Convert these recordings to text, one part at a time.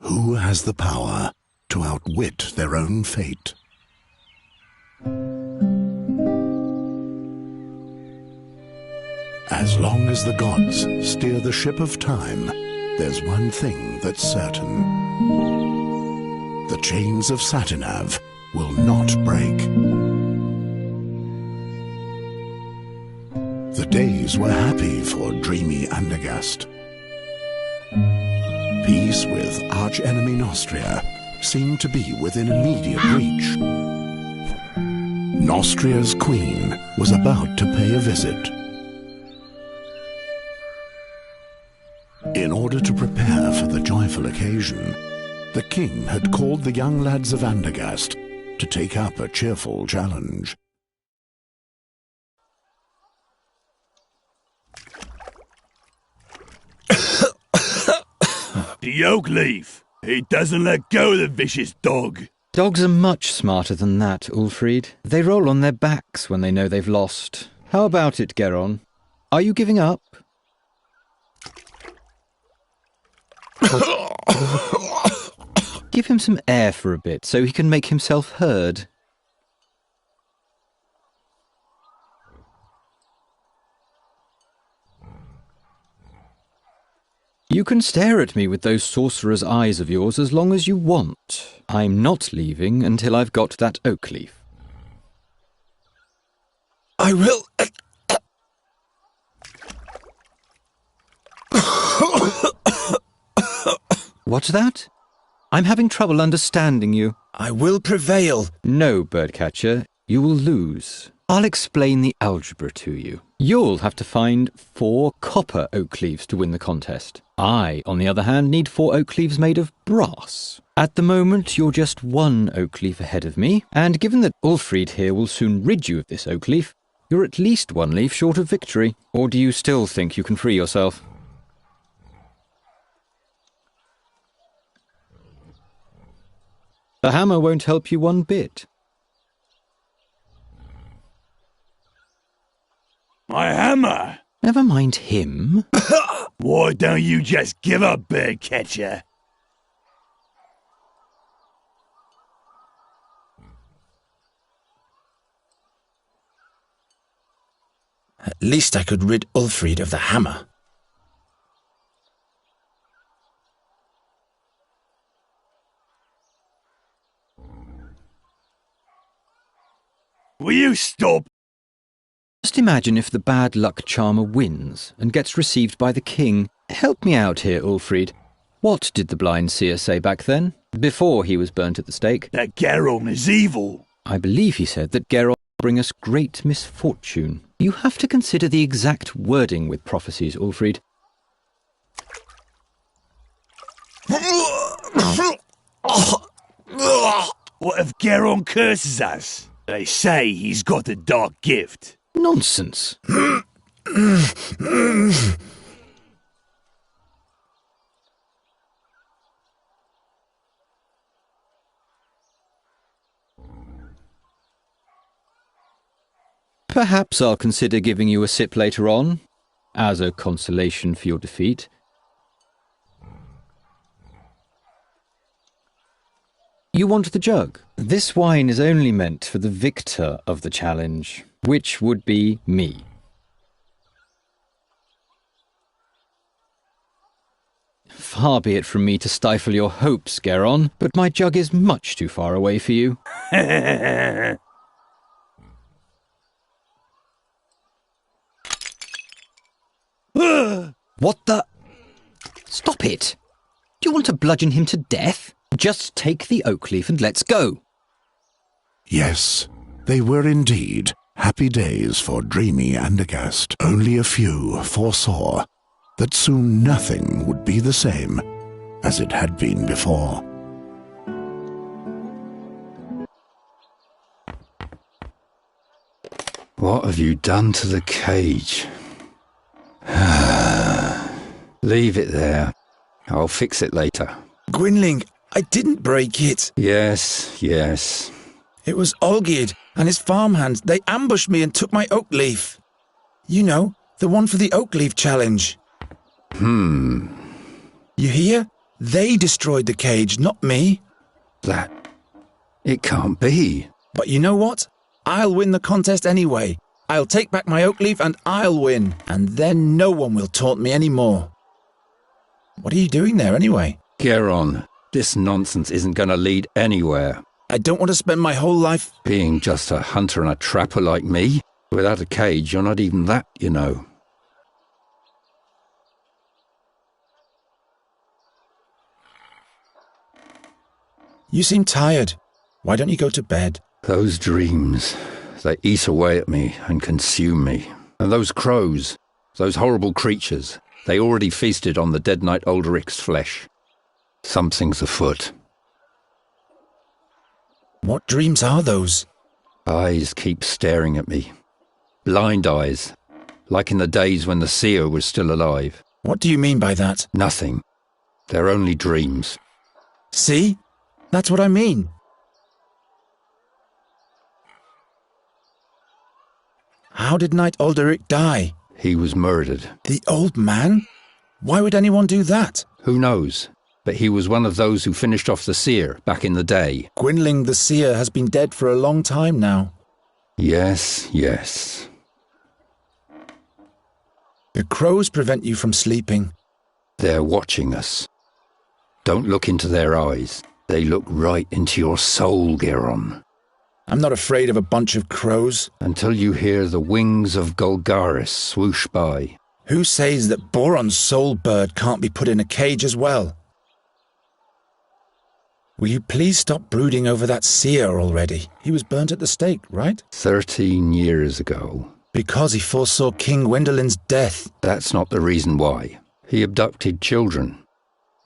Who has the power to outwit their own fate? As long as the gods steer the ship of time, there's one thing that's certain. The chains of Satinav will not break. The days were happy for dreamy Andergast. Peace with arch-enemy Nostria seemed to be within immediate reach. Nostria's queen was about to pay a visit. In order to prepare for the joyful occasion, the king had called the young lads of Andergast to take up a cheerful challenge. The oak leaf! He doesn't let go, the vicious dog! Dogs are much smarter than that, Ulfried. They roll on their backs when they know they've lost. How about it, Geron? Are you giving up? Give him some air for a bit so he can make himself heard. You can stare at me with those sorcerer's eyes of yours as long as you want. I'm not leaving until I've got that oak leaf. I will... What's that? I'm having trouble understanding you. I will prevail. No, Birdcatcher, you will lose. I'll explain the algebra to you. You'll have to find 4 copper oak leaves to win the contest. I, on the other hand, need 4 oak leaves made of brass. At the moment, you're just 1 oak leaf ahead of me, and given that Ulfried here will soon rid you of this oak leaf, you're at least 1 leaf short of victory. Or do you still think you can free yourself? The hammer won't help you one bit. My hammer! Never mind him. Why don't you just give up, Birdcatcher? At least I could rid Ulfried of the hammer. Will you stop? Just imagine if the bad luck charmer wins and gets received by the king. Help me out here, Ulfried. What did the blind seer say back then, before he was burnt at the stake? That Geron is evil. I believe he said that Geron will bring us great misfortune. You have to consider the exact wording with prophecies, Ulfried. What if Geron curses us? They say he's got a dark gift. Nonsense. Perhaps I'll consider giving you a sip later on, as a consolation for your defeat. You want the jug? This wine is only meant for the victor of the challenge, which would be me. Far be it from me to stifle your hopes, Geron, but my jug is much too far away for you. What the? Stop it! Do you want to bludgeon him to death? Just take the oak leaf and let's go. Yes, they were indeed happy days for dreamy Andergast. Only a few foresaw that soon nothing would be the same as it had been before. What have you done to the cage? Leave it there. I'll fix it later. Gwynling, I didn't break it. Yes, yes. It was Olgierd and his farmhands. They ambushed me and took my oak leaf. You know, the one for the oak leaf challenge. Hmm. You hear? They destroyed the cage, not me. That... It can't be. But you know what? I'll win the contest anyway. I'll take back my oak leaf and I'll win. And then no one will taunt me anymore. What are you doing there anyway? Geron, this nonsense isn't going to lead anywhere. I don't want to spend my whole life... Being just a hunter and a trapper like me? Without a cage, you're not even that, you know. You seem tired. Why don't you go to bed? Those dreams, they eat away at me and consume me. And those crows, those horrible creatures, they already feasted on the dead knight Ulderic's flesh. Something's afoot. What dreams are those? Eyes keep staring at me. Blind eyes, like in the days when the seer was still alive. What do you mean by that? Nothing. They're only dreams. See? That's what I mean. How did Knight Ulderic die? He was murdered. The old man? Why would anyone do that? Who knows? But he was one of those who finished off the seer back in the day. Gwynling the seer has been dead for a long time now. Yes, yes. The crows prevent you from sleeping. They're watching us. Don't look into their eyes. They look right into your soul, Geron. I'm not afraid of a bunch of crows. Until you hear the wings of Golgaris swoosh by. Who says that Boron's soul bird can't be put in a cage as well? Will you please stop brooding over that seer already? He was burnt at the stake, right? 13 years ago. Because he foresaw King Gwendolen's death. That's not the reason why. He abducted children.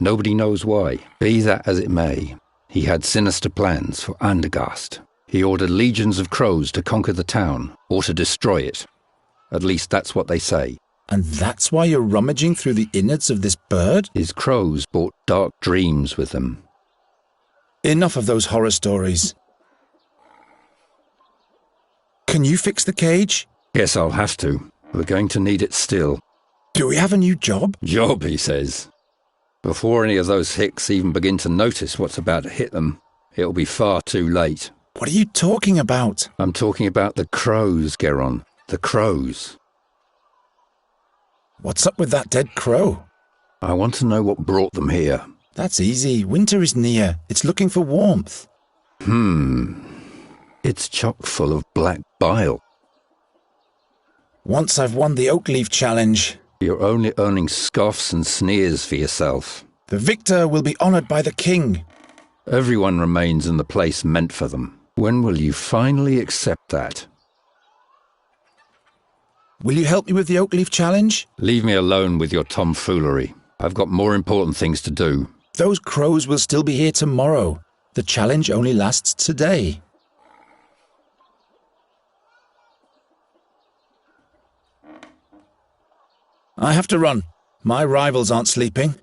Nobody knows why. Be that as it may, he had sinister plans for Andergast. He ordered legions of crows to conquer the town, or to destroy it. At least that's what they say. And that's why you're rummaging through the innards of this bird? His crows brought dark dreams with them. Enough of those horror stories. Can you fix the cage? Guess I'll have to. We're going to need it still. Do we have a new job? Job, he says. Before any of those hicks even begin to notice what's about to hit them, it'll be far too late. What are you talking about? I'm talking about the crows, Geron. The crows. What's up with that dead crow? I want to know what brought them here. That's easy. Winter is near. It's looking for warmth. It's chock full of black bile. Once I've won the Oakleaf Challenge, You're only earning scoffs and sneers for yourself. the victor will be honored by the king. Everyone remains in the place meant for them. When will you finally accept that? Will you help me with the Oakleaf Challenge? Leave me alone with your tomfoolery. I've got more important things to do. Those crows will still be here tomorrow. The challenge only lasts today. I have to run. My rivals aren't sleeping.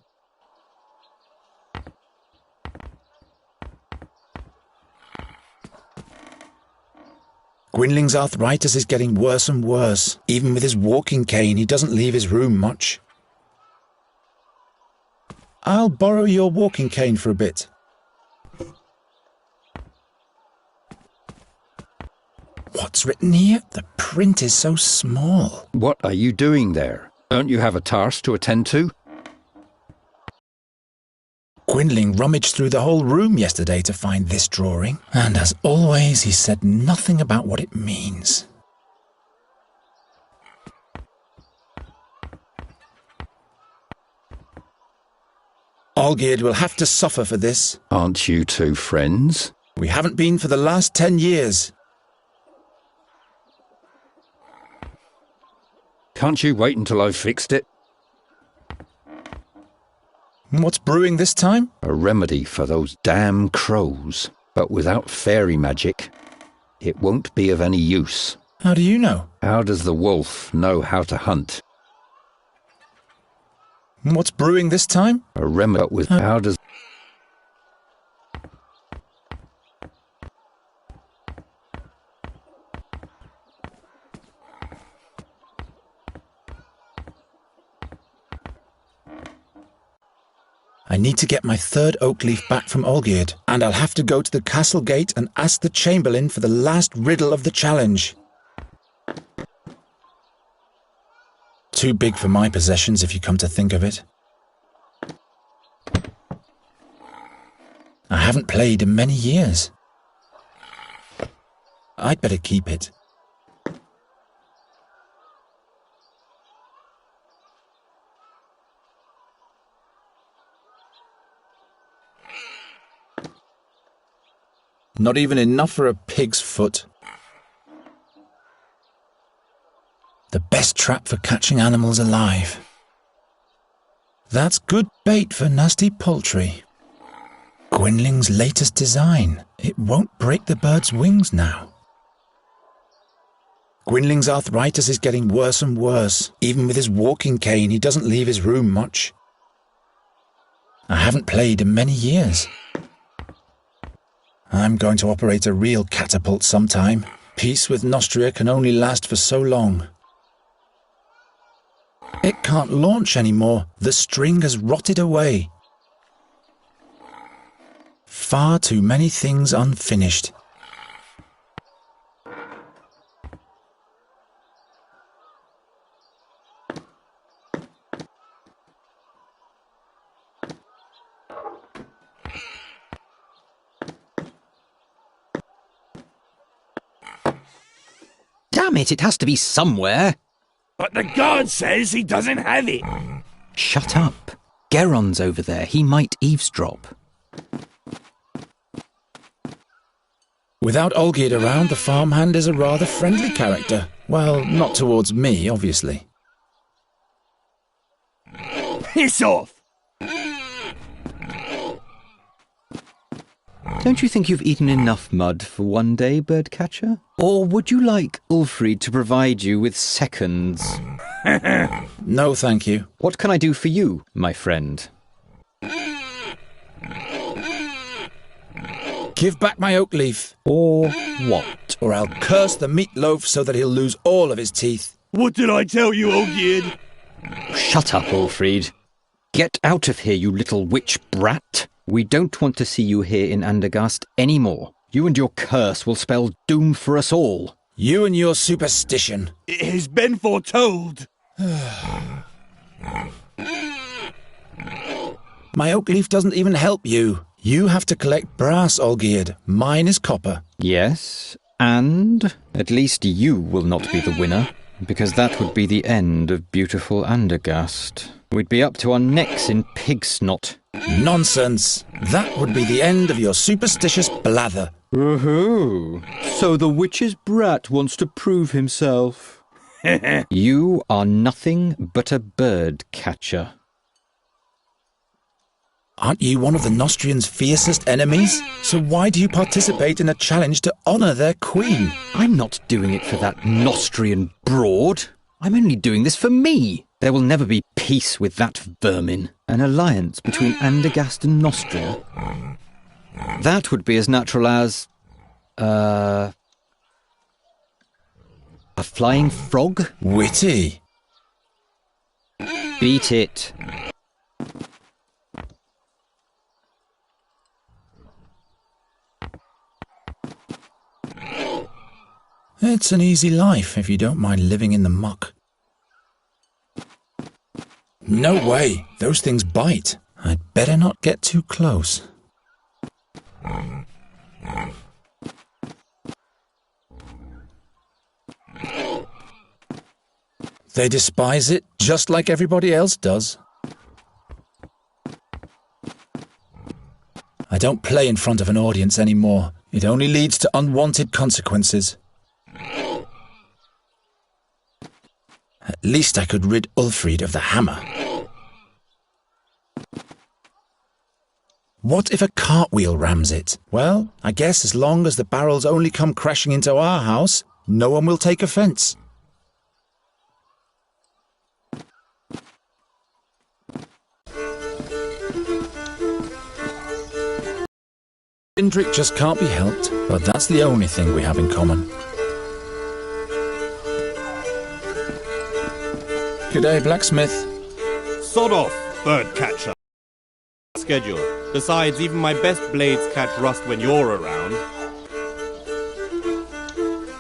Gwynling's arthritis is getting worse and worse. Even with his walking cane, he doesn't leave his room much. I'll borrow your walking cane for a bit. What's written here? The print is so small. What are you doing there? Don't you have a task to attend to? Gwynling rummaged through the whole room yesterday to find this drawing, and as always, he said nothing about what it means. Olgierd will have to suffer for this. Aren't you two friends? We haven't been for the last 10 years. Can't you wait until I've fixed it? What's brewing this time? A remedy for those damn crows. But without fairy magic, it won't be of any use. How do you know? How does the wolf know how to hunt? What's brewing this time? A remedy with how does... I need to get my third oak leaf back from Olgierd, and I'll have to go to the castle gate and ask the Chamberlain for the last riddle of the challenge. Too big for my possessions, if you come to think of it. I haven't played in many years. I'd better keep it. Not even enough for a pig's foot. The best trap for catching animals alive. That's good bait for nasty poultry. Gwynling's latest design. It won't break the bird's wings now. Gwynling's arthritis is getting worse and worse. Even with his walking cane, he doesn't leave his room much. I haven't played in many years. I'm going to operate a real catapult sometime. Peace with Nostria can only last for so long. It can't launch anymore. The string has rotted away. Far too many things unfinished. Damn it, it has to be somewhere. But the guard says he doesn't have it. Shut up. Geron's over there. He might eavesdrop. Without Olgierd around, the farmhand is a rather friendly character. Well, not towards me, obviously. Piss off! Don't you think you've eaten enough mud for one day, Birdcatcher? Or would you like Ulfried to provide you with seconds? No, thank you. What can I do for you, my friend? Give back my oak leaf. Or what? Or I'll curse the meatloaf so that he'll lose all of his teeth. What did I tell you, Olgierd? Shut up, Ulfried. Get out of here, you little witch brat. We don't want to see you here in Andergast anymore. You and your curse will spell doom for us all. You and your superstition. It has been foretold. My oak leaf doesn't even help you. You have to collect brass, Olgierd. Mine is copper. Yes, and at least you will not be the winner, because that would be the end of beautiful Andergast. We'd be up to our necks in pig snot. Nonsense. That would be the end of your superstitious blather. Woohoo! So the witch's brat wants to prove himself. You are nothing but a bird catcher. Aren't you one of the Nostrians' fiercest enemies? So why do you participate in a challenge to honour their queen? I'm not doing it for that Nostrian broad. I'm only doing this for me. There will never be peace with that vermin. An alliance between Andergast and Nostria. That would be as natural as... a flying frog? Witty. Beat it. It's an easy life if you don't mind living in the muck. No way, those things bite. I'd better not get too close. They despise it just like everybody else does. I don't play in front of an audience anymore. It only leads to unwanted consequences. At least I could rid Ulfried of the hammer. What if a cartwheel rams it? Well, I guess as long as the barrels only come crashing into our house, no one will take offence. Indrik just can't be helped, but that's the only thing we have in common. Good day, blacksmith. Sod off, bird catcher. schedule. Besides, even my best blades catch rust when you're around.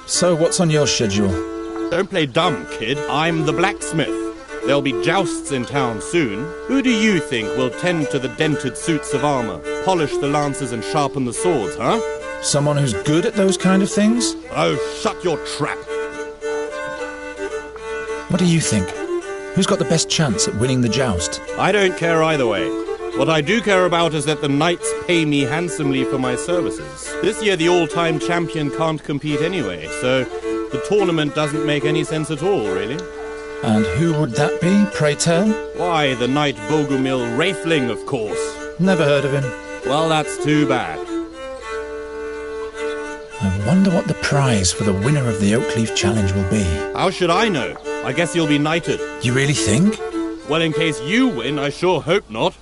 So what's on your schedule? Don't play dumb, kid. I'm the blacksmith. There'll be jousts in town soon. Who do you think will tend to the dented suits of armor, polish the lances and sharpen the swords, huh? Someone who's good at those kind of things? Oh, shut your trap. What do you think? Who's got the best chance at winning the joust? I don't care either way. What I do care about is that the knights pay me handsomely for my services. This year the all-time champion can't compete anyway, so the tournament doesn't make any sense at all, really. And who would that be, pray tell? Why, the knight Bogumil Wraithling, of course. Never heard of him. Well, that's too bad. I wonder what the prize for the winner of the Oakleaf Challenge will be. How should I know? I guess you'll be knighted. You really think? Well, in case you win, I sure hope not.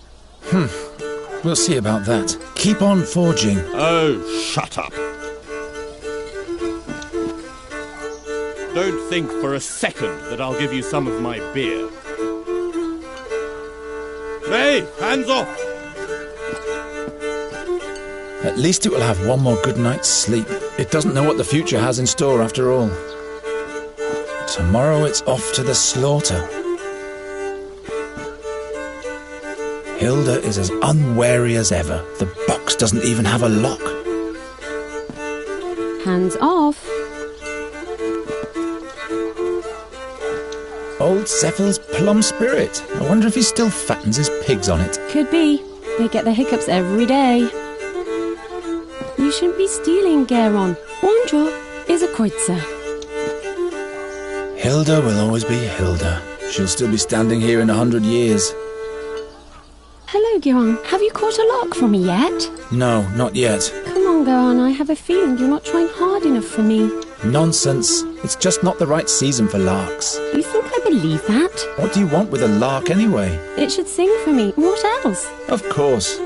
We'll see about that. Keep on forging. Oh, shut up. Don't think for a second that I'll give you some of my beer. Hey, hands off! At least it will have one more good night's sleep. It doesn't know what the future has in store after all. Tomorrow it's off to the slaughter. Hilda is as unwary as ever. The box doesn't even have a lock. Hands off. Old Cephal's plum spirit. I wonder if he still fattens his pigs on it. Could be. They get the hiccups every day. You shouldn't be stealing, Geron. Wandra is a Kreutzer. Hilda will always be Hilda. She'll still be standing here in 100 years. Hello, Geron. Have you caught a lark for me yet? No, not yet. Come on, Geron. I have a feeling you're not trying hard enough for me. Nonsense. It's just not the right season for larks. You think I believe that? What do you want with a lark anyway? It should sing for me. What else? Of course.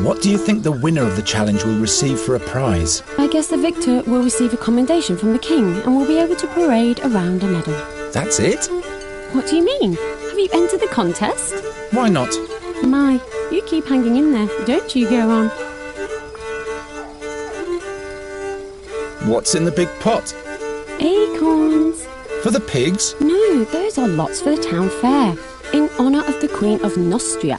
What do you think the winner of the challenge will receive for a prize? I guess the victor will receive a commendation from the king and will be able to parade around a medal. That's it? What do you mean? Have you entered the contest? Why not? My, you keep hanging in there, don't you, Geron? What's in the big pot? Acorns. For the pigs? No, those are lots for the town fair, in honour of the Queen of Nostria.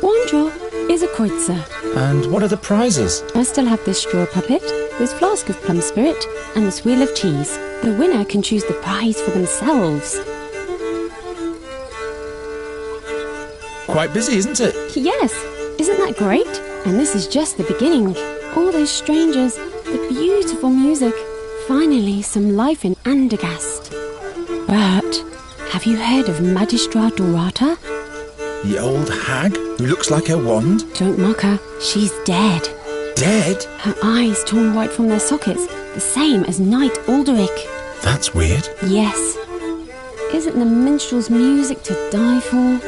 Wandra is a Kreutzer. And what are the prizes? I still have this straw puppet, this flask of plum spirit, and this wheel of cheese. The winner can choose the prize for themselves. Quite busy, isn't it? Yes, isn't that great? And this is just the beginning. All those strangers, the beautiful music. Finally, some life in Andergast. But have you heard of Magistra Dorata? The old hag who looks like a wand? Don't mock her. She's dead. Dead? Her eyes torn white from their sockets, the same as Knight Alderic. That's weird. Yes. Isn't the minstrel's music to die for?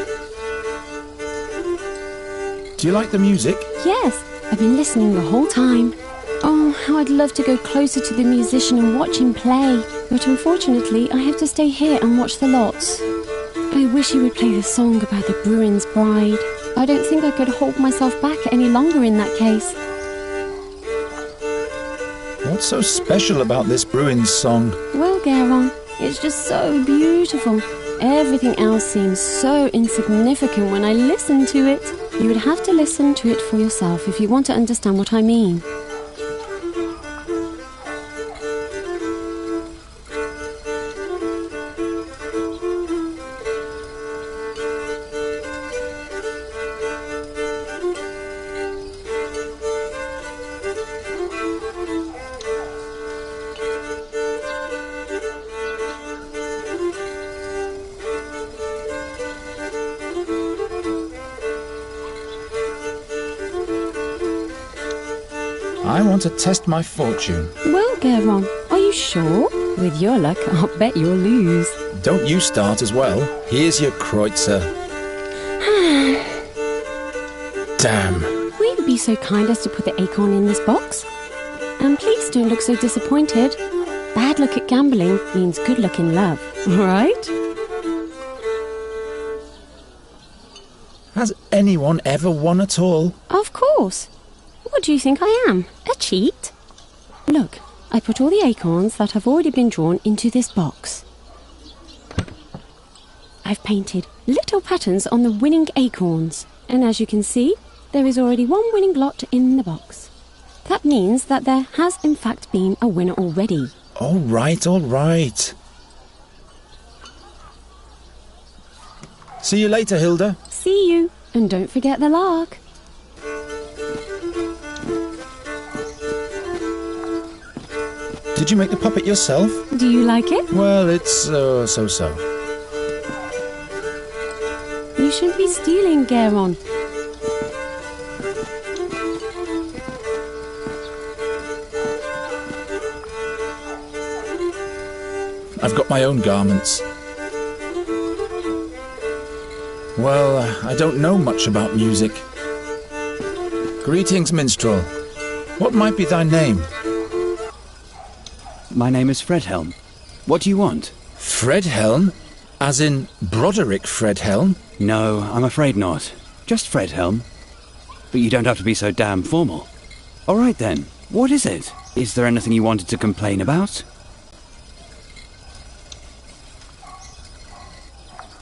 Do you like the music? Yes, I've been listening the whole time. Oh, how I'd love to go closer to the musician and watch him play. But unfortunately, I have to stay here and watch the lots. I wish he would play the song about the Bruin's bride. I don't think I could hold myself back any longer in that case. What's so special about this Bruin's song? Well, Geron, it's just so beautiful. Everything else seems so insignificant when I listen to it. You would have to listen to it for yourself if you want to understand what I mean. I want to test my fortune. Well, Geron, are you sure? With your luck, I'll bet you'll lose. Don't you start as well. Here's your Kreutzer. Damn. Will you be so kind as to put the acorn in this box? And please don't look so disappointed. Bad luck at gambling means good luck in love, right? Has anyone ever won at all? Of course. What do you think I am? A cheat? Look, I put all the acorns that have already been drawn into this box. I've painted little patterns on the winning acorns, and as you can see, there is already one winning lot in the box. That means that there has in fact been a winner already. All right, all right. See you later, Hilda. See you, and don't forget the lark. Did you make the puppet yourself? Do you like it? Well, it's so-so. You shouldn't be stealing, Geron. I've got my own garments. Well, I don't know much about music. Greetings, minstrel. What might be thy name? My name is Fredhelm. What do you want? Fredhelm? As in Broderick Fredhelm? No, I'm afraid not. Just Fredhelm. But you don't have to be so damn formal. All right then, what is it? Is there anything you wanted to complain about?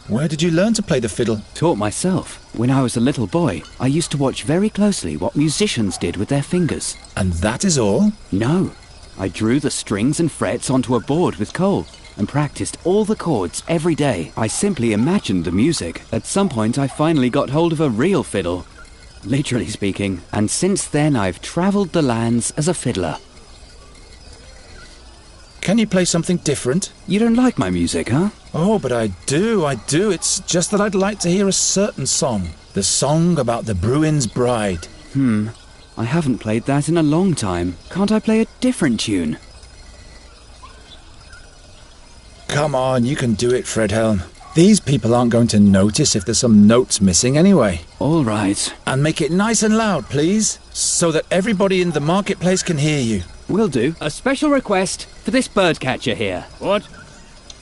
Where did you learn to play the fiddle? Taught myself. When I was a little boy, I used to watch very closely what musicians did with their fingers. And that is all? No. I drew the strings and frets onto a board with coal and practiced all the chords every day. I simply imagined the music. At some point, I finally got hold of a real fiddle, literally speaking, and since then I've travelled the lands as a fiddler. Can you play something different? You don't like my music, huh? Oh, but I do. It's just that I'd like to hear a certain song. The song about the Bruin's bride. I haven't played that in a long time. Can't I play a different tune? Come on, you can do it, Fredhelm. These people aren't going to notice if there's some notes missing anyway. All right. And make it nice and loud, please, so that everybody in the marketplace can hear you. Will do. A special request for this bird catcher here. What?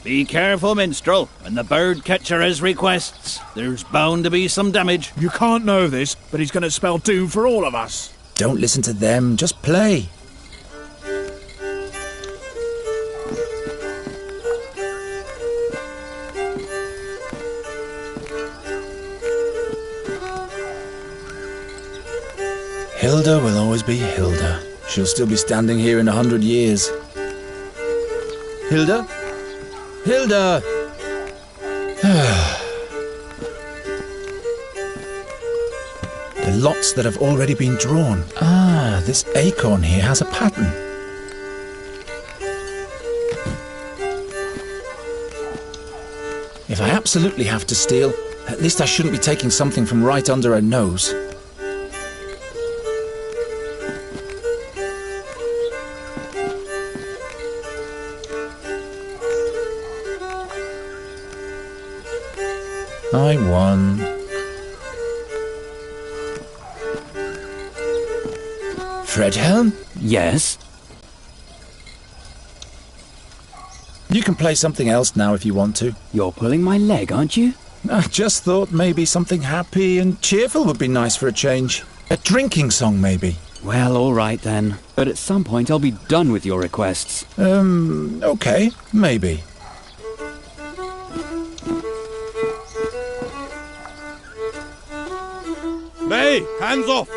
Be careful, minstrel. When the bird catcher has requests, there's bound to be some damage. You can't know this, but he's going to spell doom for all of us. Don't listen to them, just play. Hilda will always be Hilda. She'll still be standing here in 100 years. Hilda? Hilda! The lots that have already been drawn. Ah, this acorn here has a pattern. If I absolutely have to steal, at least I shouldn't be taking something from right under her nose. I won. Fredhelm? Yes? You can play something else now if you want to. You're pulling my leg, aren't you? I just thought maybe something happy and cheerful would be nice for a change. A drinking song, maybe. Well, all right then. But at some point I'll be done with your requests. Okay, maybe. May, hands off!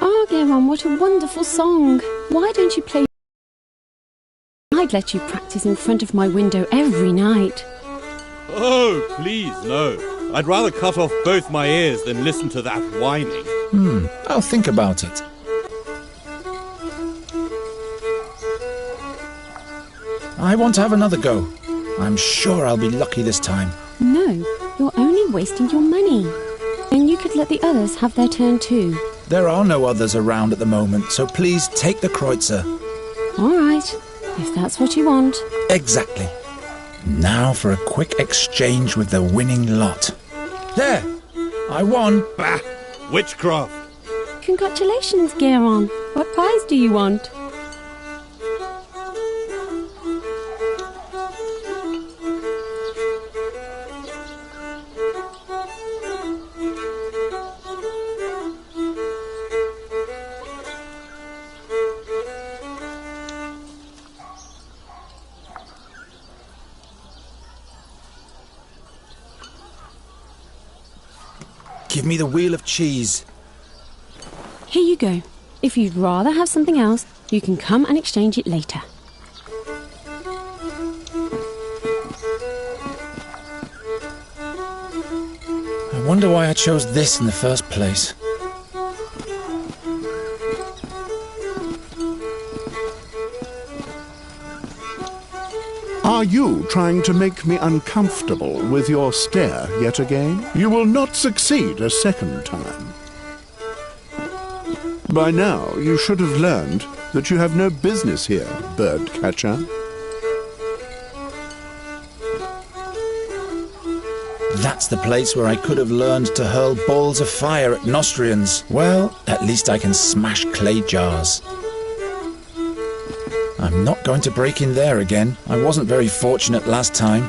Oh, Geron, what a wonderful song. Why don't you play? I'd let you practice in front of my window every night. Oh, please, no. I'd rather cut off both my ears than listen to that whining. I'll think about it. I want to have another go. I'm sure I'll be lucky this time. No, you're only wasting your money. And you could let the others have their turn too. There are no others around at the moment, so please take the Kreutzer. All right, if that's what you want. Exactly. Now for a quick exchange with the winning lot. There! I won. Bah! Witchcraft! Congratulations, Geron. What prize do you want? Give me the wheel of cheese. Here you go. If you'd rather have something else, you can come and exchange it later. I wonder why I chose this in the first place. Are you trying to make me uncomfortable with your stare yet again? You will not succeed a second time. By now, you should have learned that you have no business here, birdcatcher. That's the place where I could have learned to hurl balls of fire at Nostrians. Well, at least I can smash clay jars. I'm not going to break in there again. I wasn't very fortunate last time.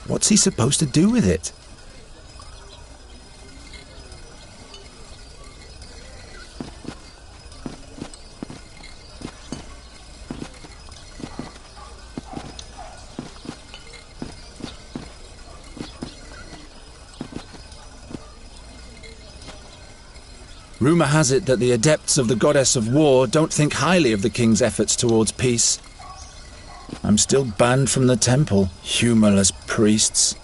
What's he supposed to do with it? Rumour has it that the adepts of the goddess of war don't think highly of the king's efforts towards peace. I'm still banned from the temple, humorless priests.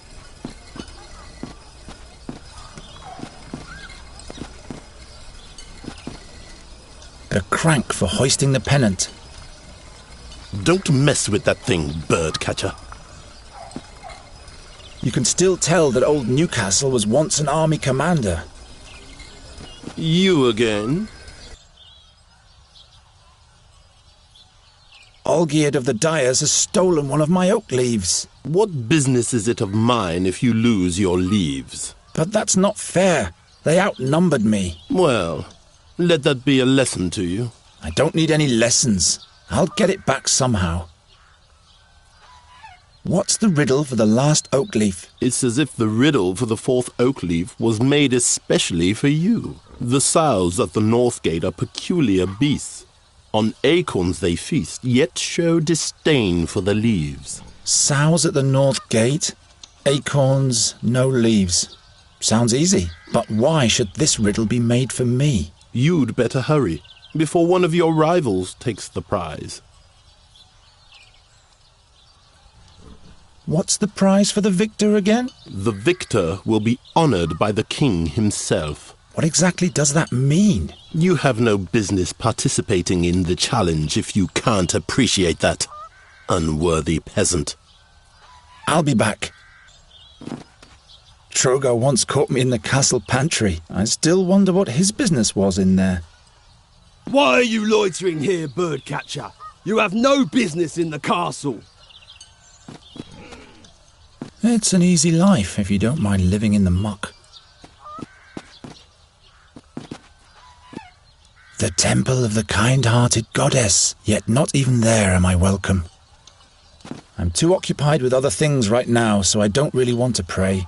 A crank for hoisting the pennant. Don't mess with that thing, birdcatcher. You can still tell that old Newcastle was once an army commander. You again? Olgierd of the Dyers has stolen one of my oak leaves. What business is it of mine if you lose your leaves? But that's not fair. They outnumbered me. Well, let that be a lesson to you. I don't need any lessons. I'll get it back somehow. What's the riddle for the last oak leaf? It's as if the riddle for the fourth oak leaf was made especially for you. The sows at the north gate are peculiar beasts. On acorns they feast, yet show disdain for the leaves. Sows at the north gate, acorns, no leaves. Sounds easy, but why should this riddle be made for me? You'd better hurry, before one of your rivals takes the prize. What's the prize for the victor again? The victor will be honored by the king himself. What exactly does that mean? You have no business participating in the challenge if you can't appreciate that, unworthy peasant. I'll be back. Trogo once caught me in the castle pantry. I still wonder what his business was in there. Why are you loitering here, birdcatcher? You have no business in the castle. It's an easy life if you don't mind living in the muck. The temple of the kind-hearted goddess, yet not even there am I welcome. I'm too occupied with other things right now, so I don't really want to pray.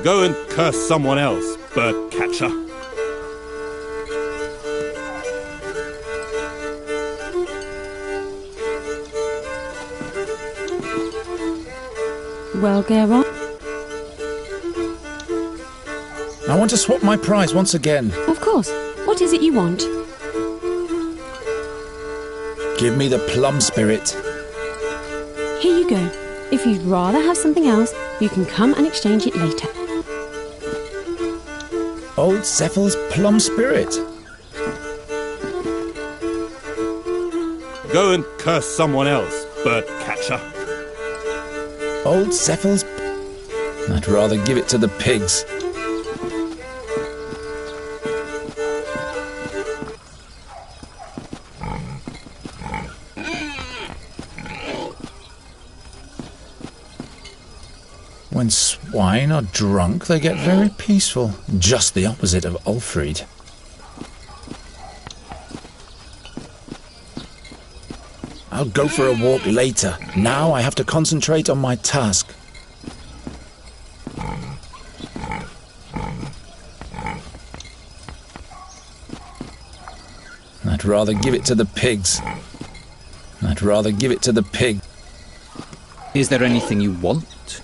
Go and curse someone else, birdcatcher. Well, Geron, I want to swap my prize once again. Of course. What is it you want? Give me the plum spirit. Here you go. If you'd rather have something else, you can come and exchange it later. Old Cephal's plum spirit. Go and curse someone else, bird catcher. Old Cephal's... I'd rather give it to the pigs. When swine are drunk, they get very peaceful. Just the opposite of Ulfried. I'll go for a walk later. Now I have to concentrate on my task. I'd rather give it to the pigs. I'd rather give it to the pig. Is there anything you want?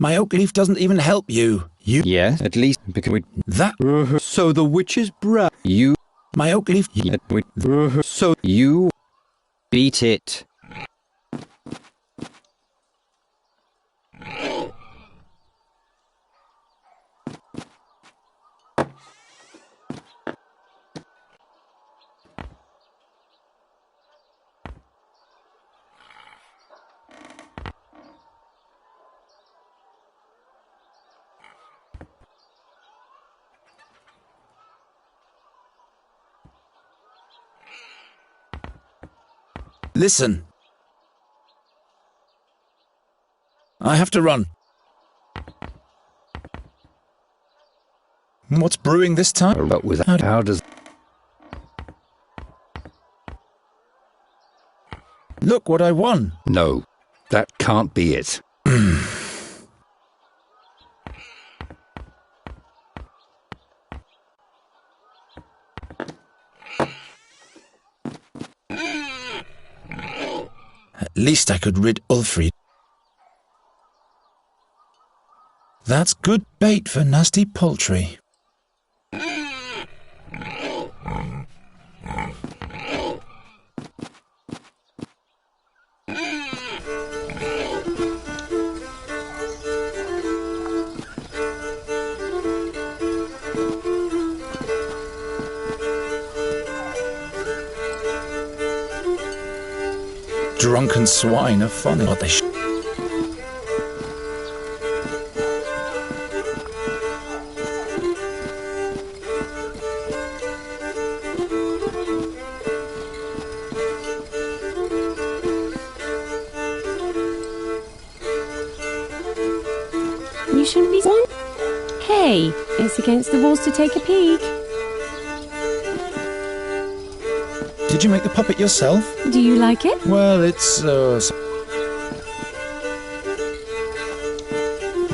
My oak leaf doesn't even help you. Yes, at least because we... That... So the witch's bra... You... My oak leaf... So you... Beat it. Listen. I have to run. What's brewing this time? But without... How does... Look what I won. No, that can't be it. At least I could rid Ulfried. That's good bait for nasty poultry. Drunken swine are funny, but they You shouldn't be one. Hey, it's against the rules to take a peek. Did you make the puppet yourself? Do you like it? Well, it's,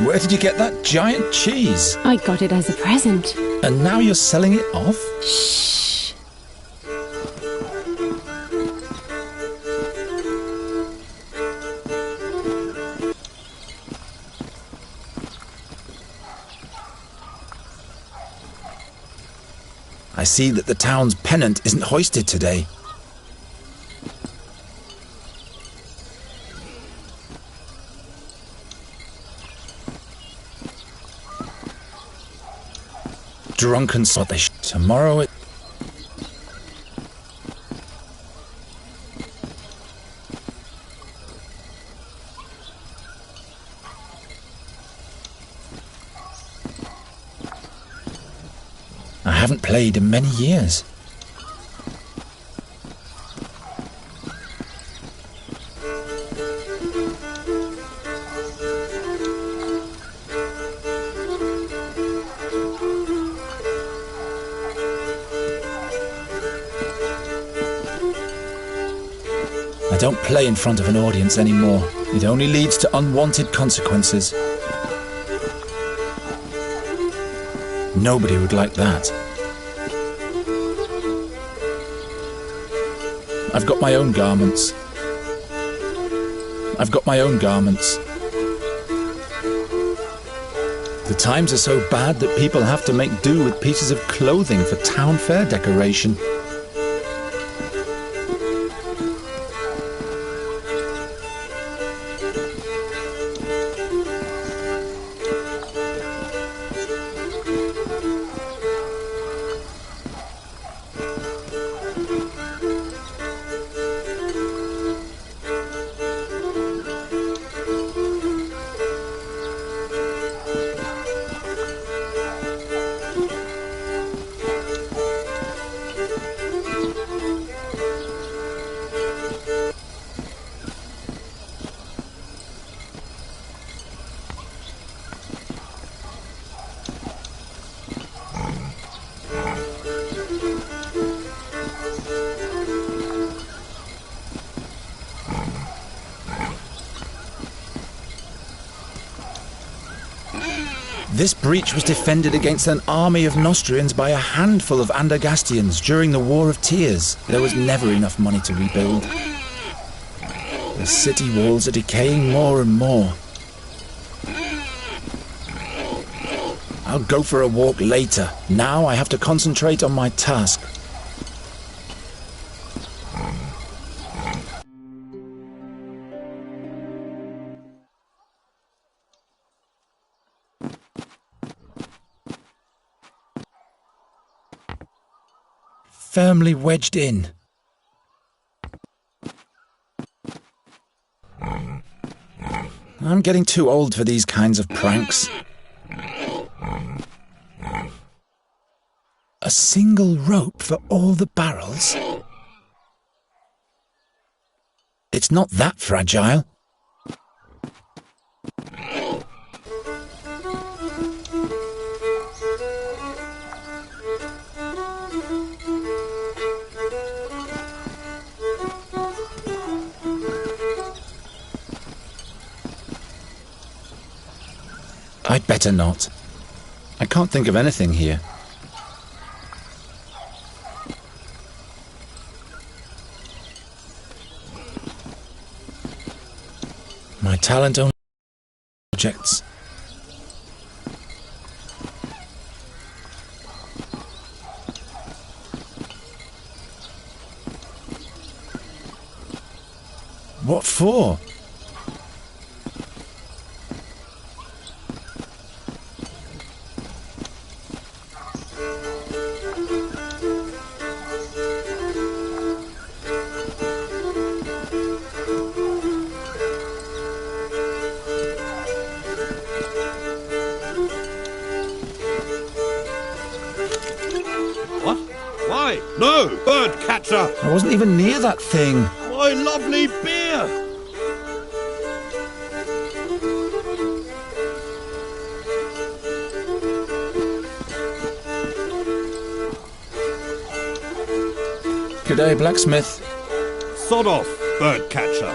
Where did you get that giant cheese? I got it as a present. And now you're selling it off? Shh. I see that the town's pennant isn't hoisted today. Drunken sod they tomorrow it... I haven't played in many years. I don't play in front of an audience anymore. It only leads to unwanted consequences. Nobody would like that. I've got my own garments. The times are so bad that people have to make do with pieces of clothing for town fair decoration. This breach was defended against an army of Nostrians by a handful of Andergastians during the War of Tears. There was never enough money to rebuild. The city walls are decaying more and more. I'll go for a walk later. Now I have to concentrate on my task. Firmly wedged in. I'm getting too old for these kinds of pranks. A single rope for all the barrels? It's not that fragile. I'd better not. I can't think of anything here. My talent only projects. What for? No, bird catcher! I wasn't even near that thing. My lovely beer! G'day, blacksmith. Sod off, bird catcher.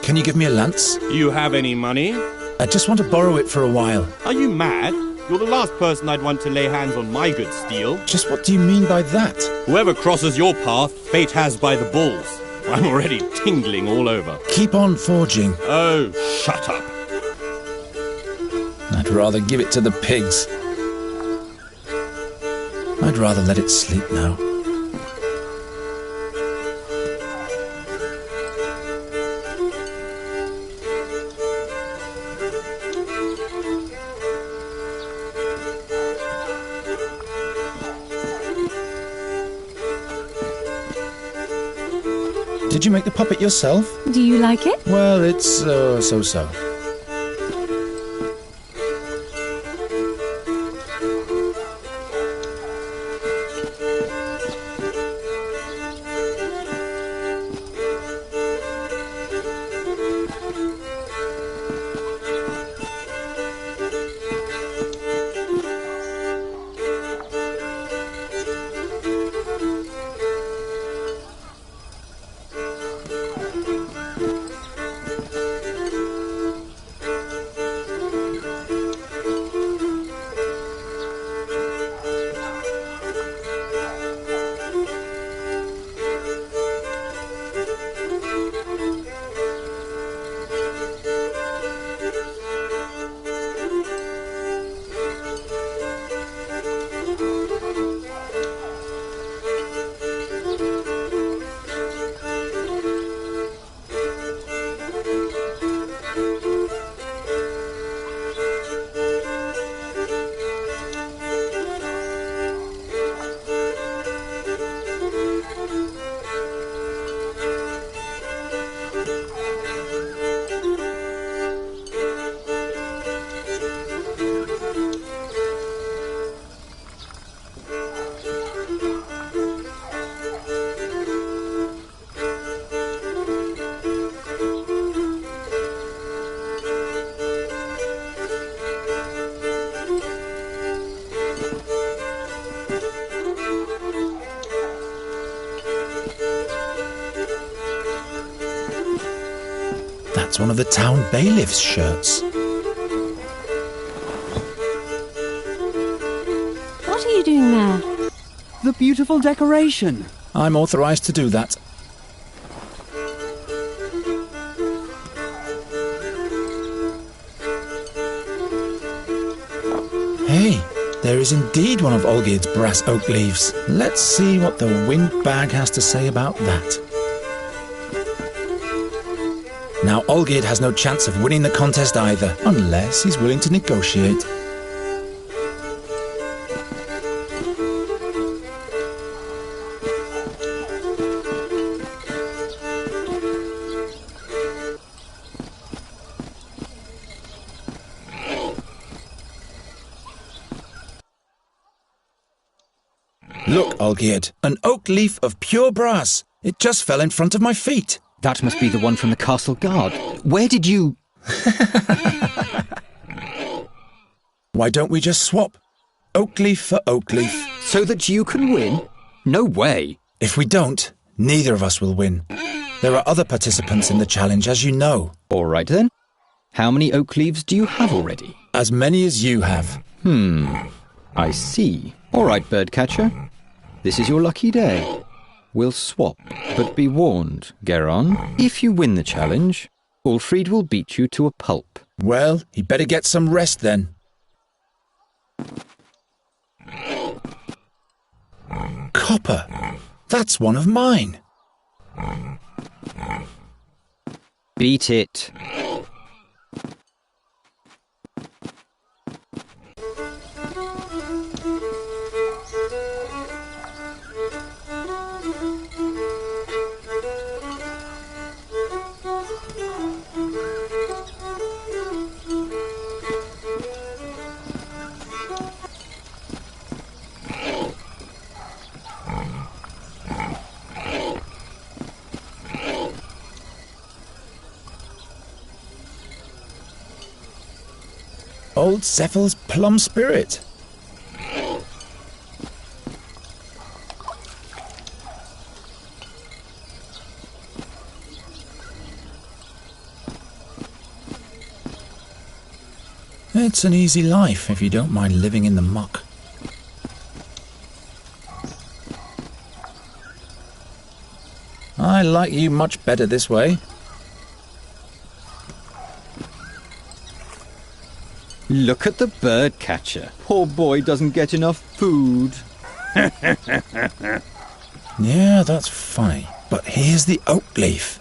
Can you give me a lance? You have any money? I just want to borrow it for a while. Are you mad? You're the last person I'd want to lay hands on my good steel. Just what do you mean by that? Whoever crosses your path, fate has by the balls. I'm already tingling all over. Keep on forging. Oh, shut up. I'd rather give it to the pigs. I'd rather let it sleep now. Did you make the puppet yourself? Do you like it? Well, it's so-so. That's one of the town bailiff's shirts. What are you doing there? The beautiful decoration. I'm authorised to do that. Hey, there is indeed one of Olgierd's brass oak leaves. Let's see what the wind bag has to say about that. Now Olgierd has no chance of winning the contest either, unless he's willing to negotiate. Look, Olgierd, an oak leaf of pure brass. It just fell in front of my feet. That must be the one from the castle guard. Where did you... Why don't we just swap? Oak leaf for oak leaf. So that you can win? No way. If we don't, neither of us will win. There are other participants in the challenge, as you know. All right then. How many oak leaves do you have already? As many as you have. I see. All right, Birdcatcher. This is your lucky day. We'll swap, but be warned, Geron. If you win the challenge, Ulfried will beat you to a pulp. Well, he better get some rest then. Copper. That's one of mine. Beat it. Old Cephal's plum spirit. It's an easy life if you don't mind living in the muck. I like you much better this way. Look at the Birdcatcher. Poor boy doesn't get enough food. Yeah, that's funny. But here's the oak leaf.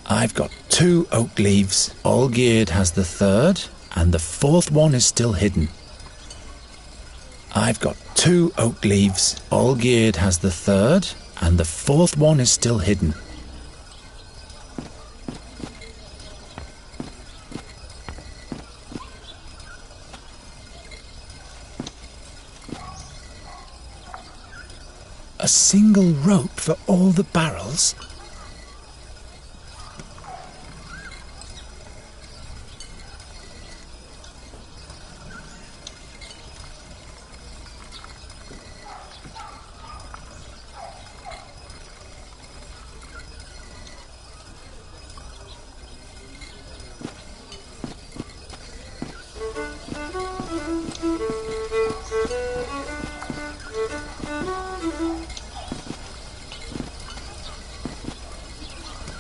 I've got 2 oak leaves. Olgierd has the 3rd, and the 4th one is still hidden. I've got 2 oak leaves. Olgierd has the 3rd, and the 4th one is still hidden. A single rope for all the barrels?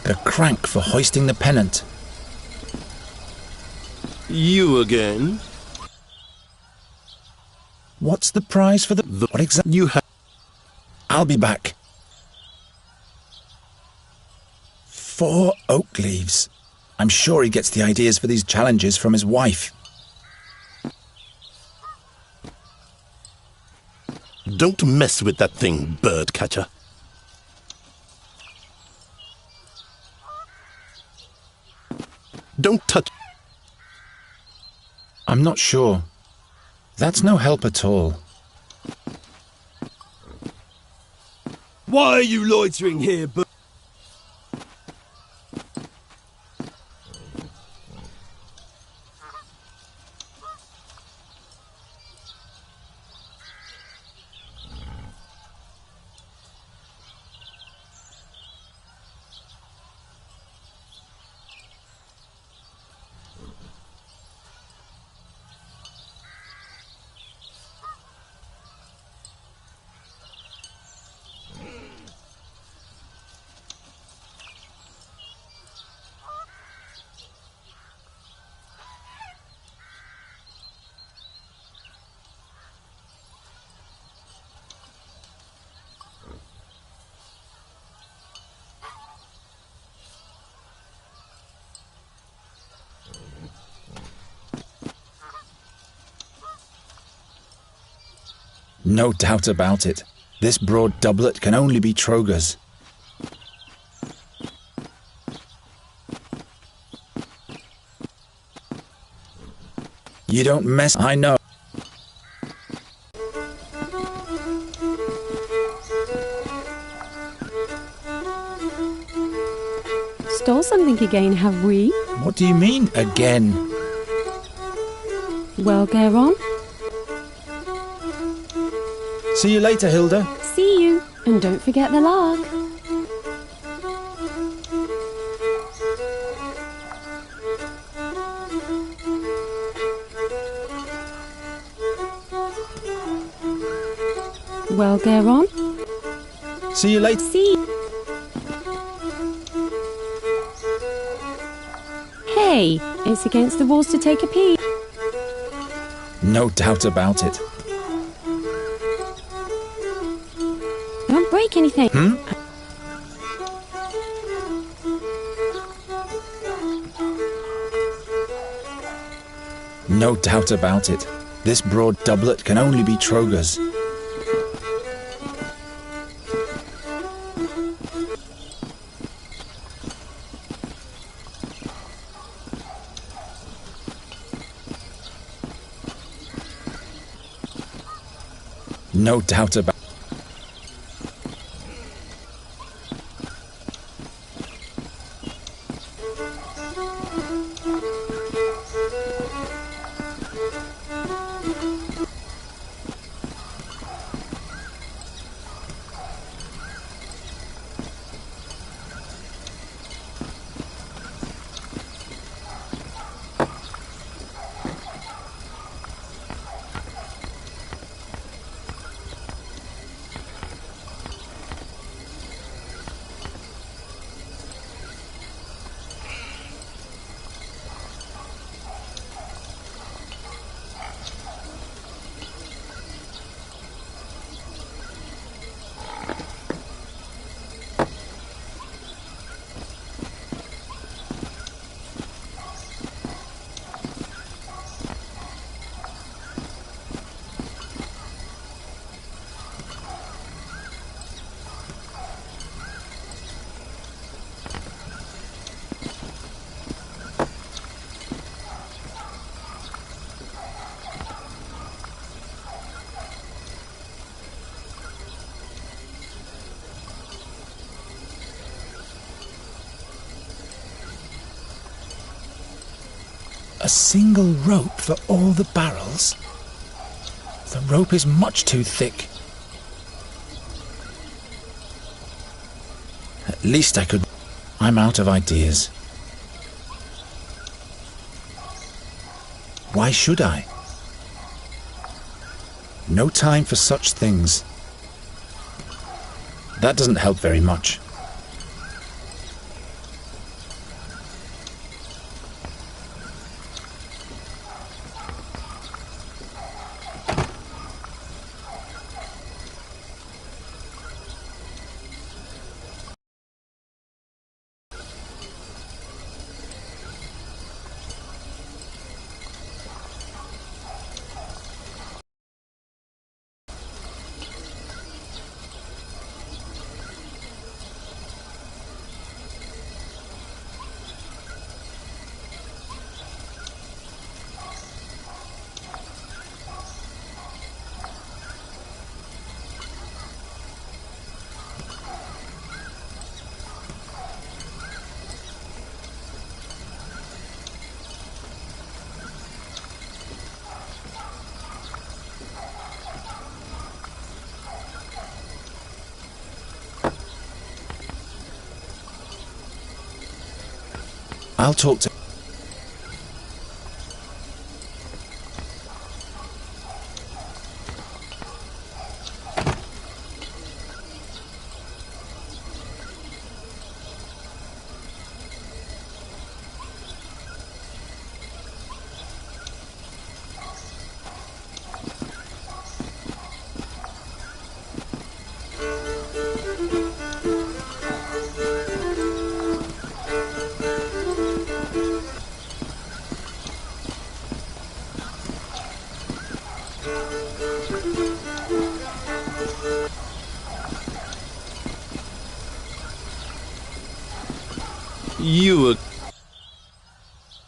A crank for hoisting the pennant. You again? What's the prize for the... What exactly? You have... I'll be back. 4 oak leaves. I'm sure he gets the ideas for these challenges from his wife. Don't mess with that thing, Birdcatcher. Don't touch... I'm not sure. That's no help at all. Why are you loitering here, No doubt about it. This broad doublet can only be Troger's. You don't mess, I know. Stole something again, have we? What do you mean, again? Well, Geron. See you later, Hilda. See you. And don't forget the lark. Well, Geron. See you later. See. Hey, it's against the rules to take a pee. No doubt about it. Don't break anything. No doubt about it. This broad doublet can only be Troger's. No doubt about it. A single rope for all the barrels? The rope is much too thick. At least I could... I'm out of ideas. Why should I? No time for such things. That doesn't help very much. I'll talk to...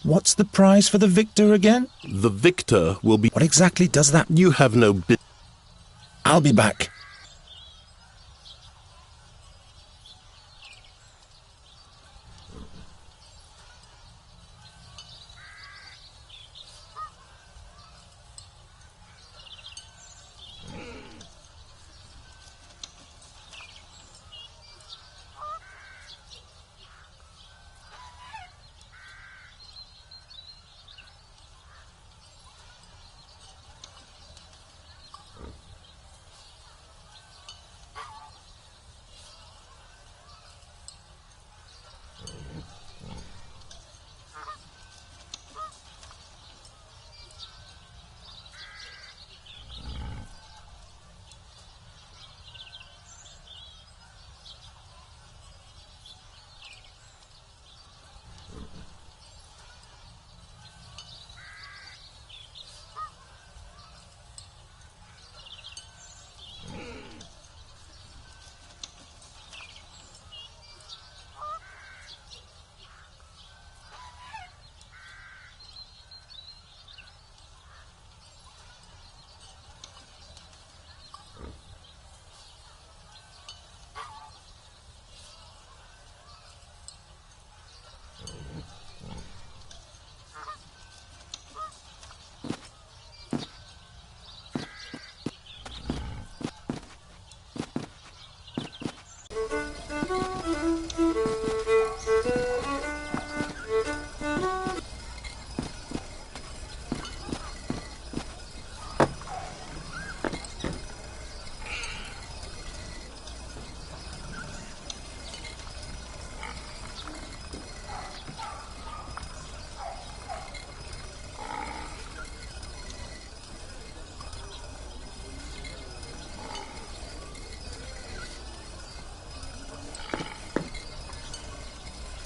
What's the prize for the victor again? The victor will be... What exactly does that... You have no bit... I'll be back.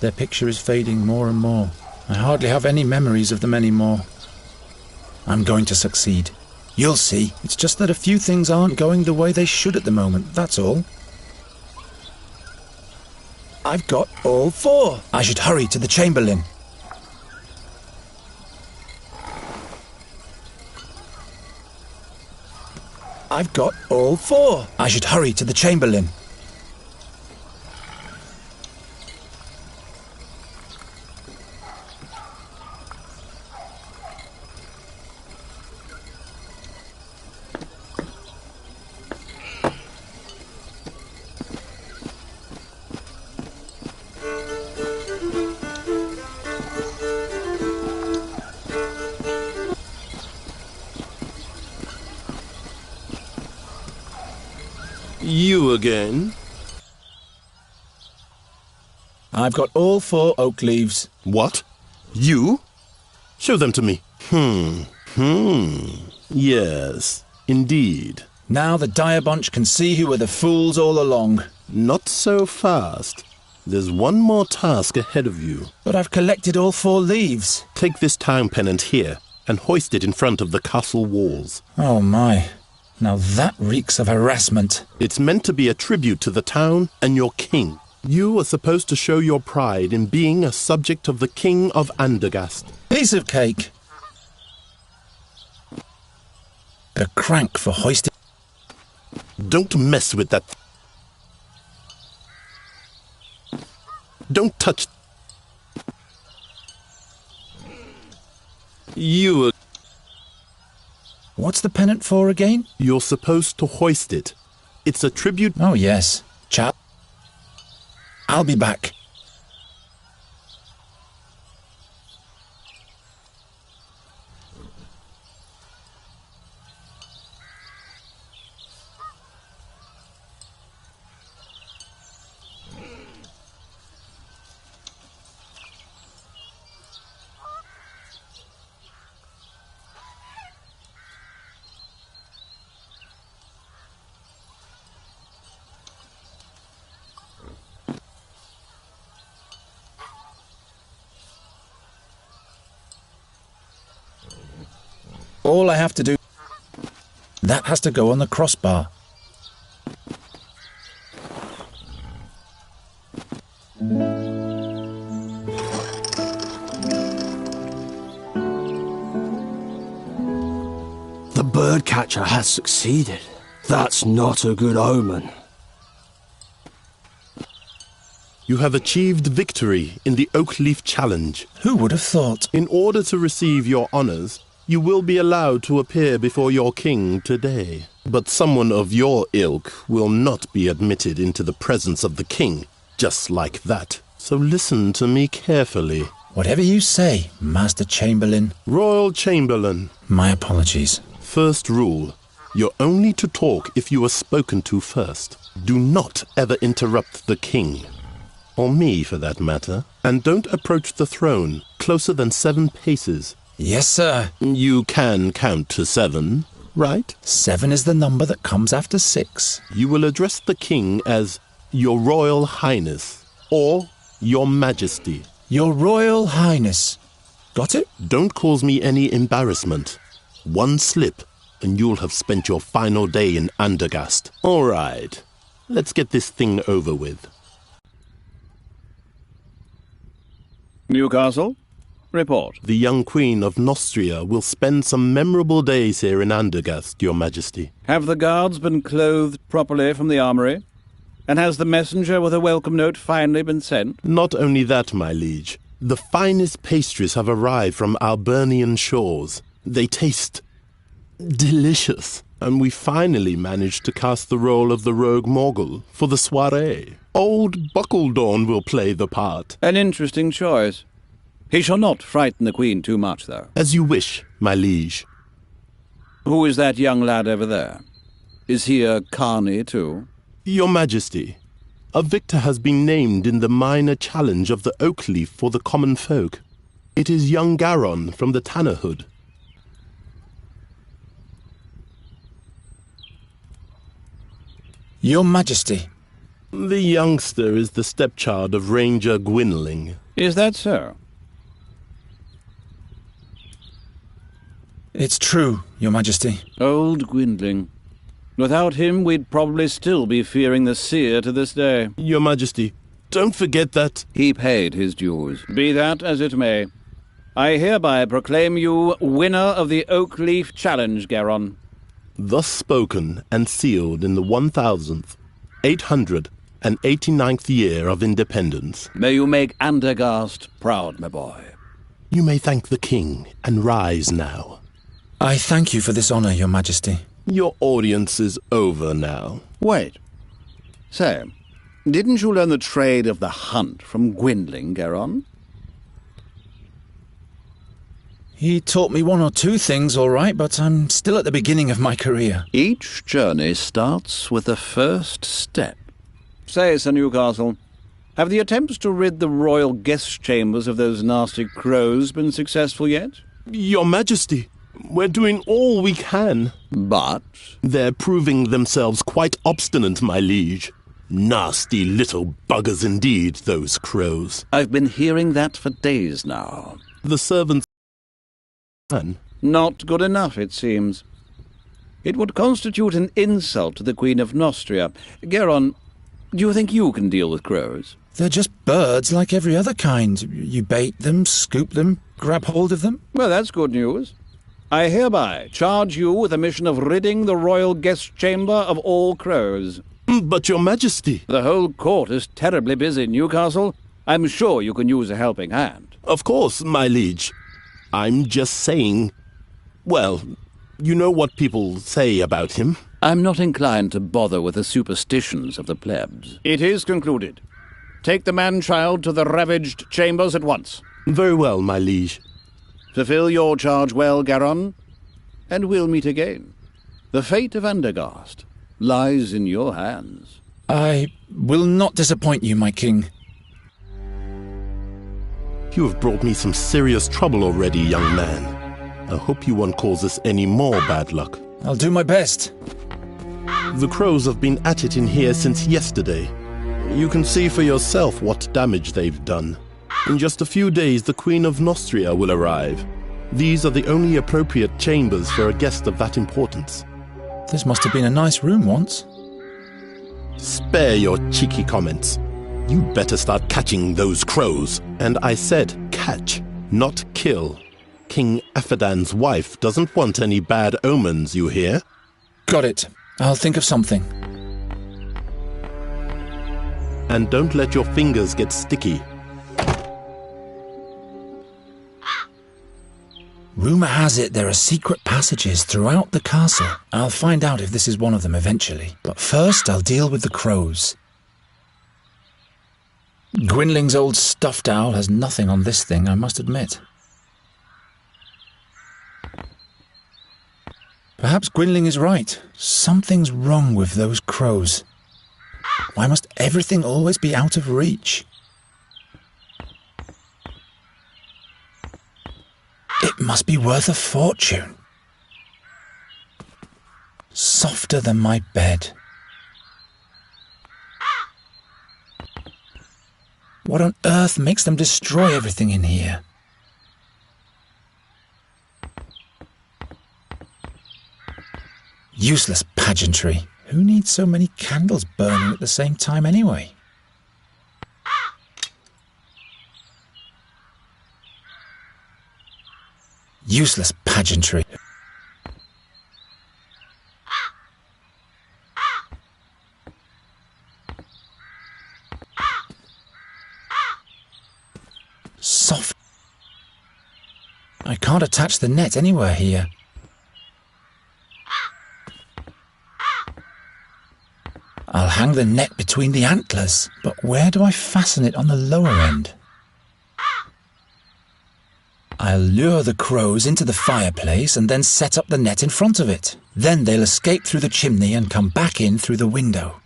Their picture is fading more and more. I hardly have any memories of them anymore. I'm going to succeed. You'll see. It's just that a few things aren't going the way they should at the moment, that's all. I've got all 4. I should hurry to the Chamberlain. I've got all 4. I should hurry to the Chamberlain. You again? I've got all 4 oak leaves. What? You? Show them to me. Yes, indeed. Now the Dire Bunch can see who were the fools all along. Not so fast. There's one more task ahead of you. But I've collected all 4 leaves. Take this town pennant here and hoist it in front of the castle walls. Oh my. Now that reeks of harassment. It's meant to be a tribute to the town and your king. You are supposed to show your pride in being a subject of the King of Andergast. Piece of cake. A crank for hoisting. Don't mess with that. Don't touch. You. What's the pennant for again? You're supposed to hoist it. It's a tribute. Oh, yes. Chap. I'll be back. All I have to do... That has to go on the crossbar. birdcatcher has succeeded. That's not a good omen. You have achieved victory in the Oakleaf Challenge. Who would have thought? In order to receive your honors, you will be allowed to appear before your king today. But someone of your ilk will not be admitted into the presence of the king, just like that. So listen to me carefully. Whatever you say, Master Chamberlain. Royal Chamberlain. My apologies. First rule. You're only to talk if you are spoken to first. Do not ever interrupt the king. Or me, for that matter. And don't approach the throne closer than 7 paces. Yes, sir. You can count to 7, right? 7 is the number that comes after 6. You will address the king as Your Royal Highness or Your Majesty. Your Royal Highness. Got it? Don't cause me any embarrassment. One slip, and you'll have spent your final day in Andergast. All right. Let's get this thing over with. Newcastle, report. The young Queen of Nostria will spend some memorable days here in Andergast, Your Majesty. Have the guards been clothed properly from the armory? And has the messenger with a welcome note finally been sent? Not only that, my liege. The finest pastries have arrived from Albernian shores. They taste delicious. And we finally managed to cast the role of the rogue Morgul for the soirée. Old Buckledorn will play the part. An interesting choice. He shall not frighten the Queen too much, though. As you wish, my liege. Who is that young lad over there? Is he a carny, too? Your Majesty, a victor has been named in the minor challenge of the Oakleaf for the common folk. It is young Garon from the Tannerhood. Your Majesty. The youngster is the stepchild of Ranger Gwynling. Is that so? It's true, Your Majesty. Old Gwynling. Without him, we'd probably still be fearing the seer to this day. Your Majesty, don't forget that... He paid his dues. Be that as it may. I hereby proclaim you winner of the Oakleaf Challenge, Garon. Thus spoken and sealed in the 1,889th year of independence. May you make Andergast proud, my boy. You may thank the king and rise now. I thank you for this honor, Your Majesty. Your audience is over now. Wait. Say, didn't you learn the trade of the hunt from Gwynling, Garon? He taught me 1 or 2 things, all right, but I'm still at the beginning of my career. Each journey starts with the first step. Say, Sir Newcastle, have the attempts to rid the royal guest chambers of those nasty crows been successful yet? Your Majesty, we're doing all we can. But? They're proving themselves quite obstinate, my liege. Nasty little buggers indeed, those crows. I've been hearing that for days now. The servants... Not good enough, it seems. It would constitute an insult to the Queen of Nostria. Garon, do you think you can deal with crows? They're just birds like every other kind. You bait them, scoop them, grab hold of them. Well, that's good news. I hereby charge you with the mission of ridding the royal guest chamber of all crows. But, Your Majesty... The whole court is terribly busy, Newcastle. I'm sure you can use a helping hand. Of course, my liege. I'm just saying... Well, you know what people say about him. I'm not inclined to bother with the superstitions of the plebs. It is concluded. Take the man-child to the ravaged chambers at once. Very well, my liege. Fulfill your charge well, Garon, and we'll meet again. The fate of Andergast lies in your hands. I will not disappoint you, my king. You have brought me some serious trouble already, young man. I hope you won't cause us any more bad luck. I'll do my best. The crows have been at it in here since yesterday. You can see for yourself what damage they've done. In just a few days, the Queen of Nostria will arrive. These are the only appropriate chambers for a guest of that importance. This must have been a nice room once. Spare your cheeky comments. You better start catching those crows. And I said catch, not kill. King Aphadan's wife doesn't want any bad omens, you hear? Got it. I'll think of something. And don't let your fingers get sticky. Rumour has it there are secret passages throughout the castle. I'll find out if this is one of them eventually. But first I'll deal with the crows. Gwynling's old stuffed owl has nothing on this thing, I must admit. Perhaps Gwynling is right. Something's wrong with those crows. Why must everything always be out of reach? It must be worth a fortune. Softer than my bed. What on earth makes them destroy everything in here? Useless pageantry. Who needs so many candles burning at the same time anyway? Useless pageantry. Soft. I can't attach the net anywhere here. I'll hang the net between the antlers, but where do I fasten it on the lower end? I'll lure the crows into the fireplace and then set up the net in front of it. Then they'll escape through the chimney and come back in through the window.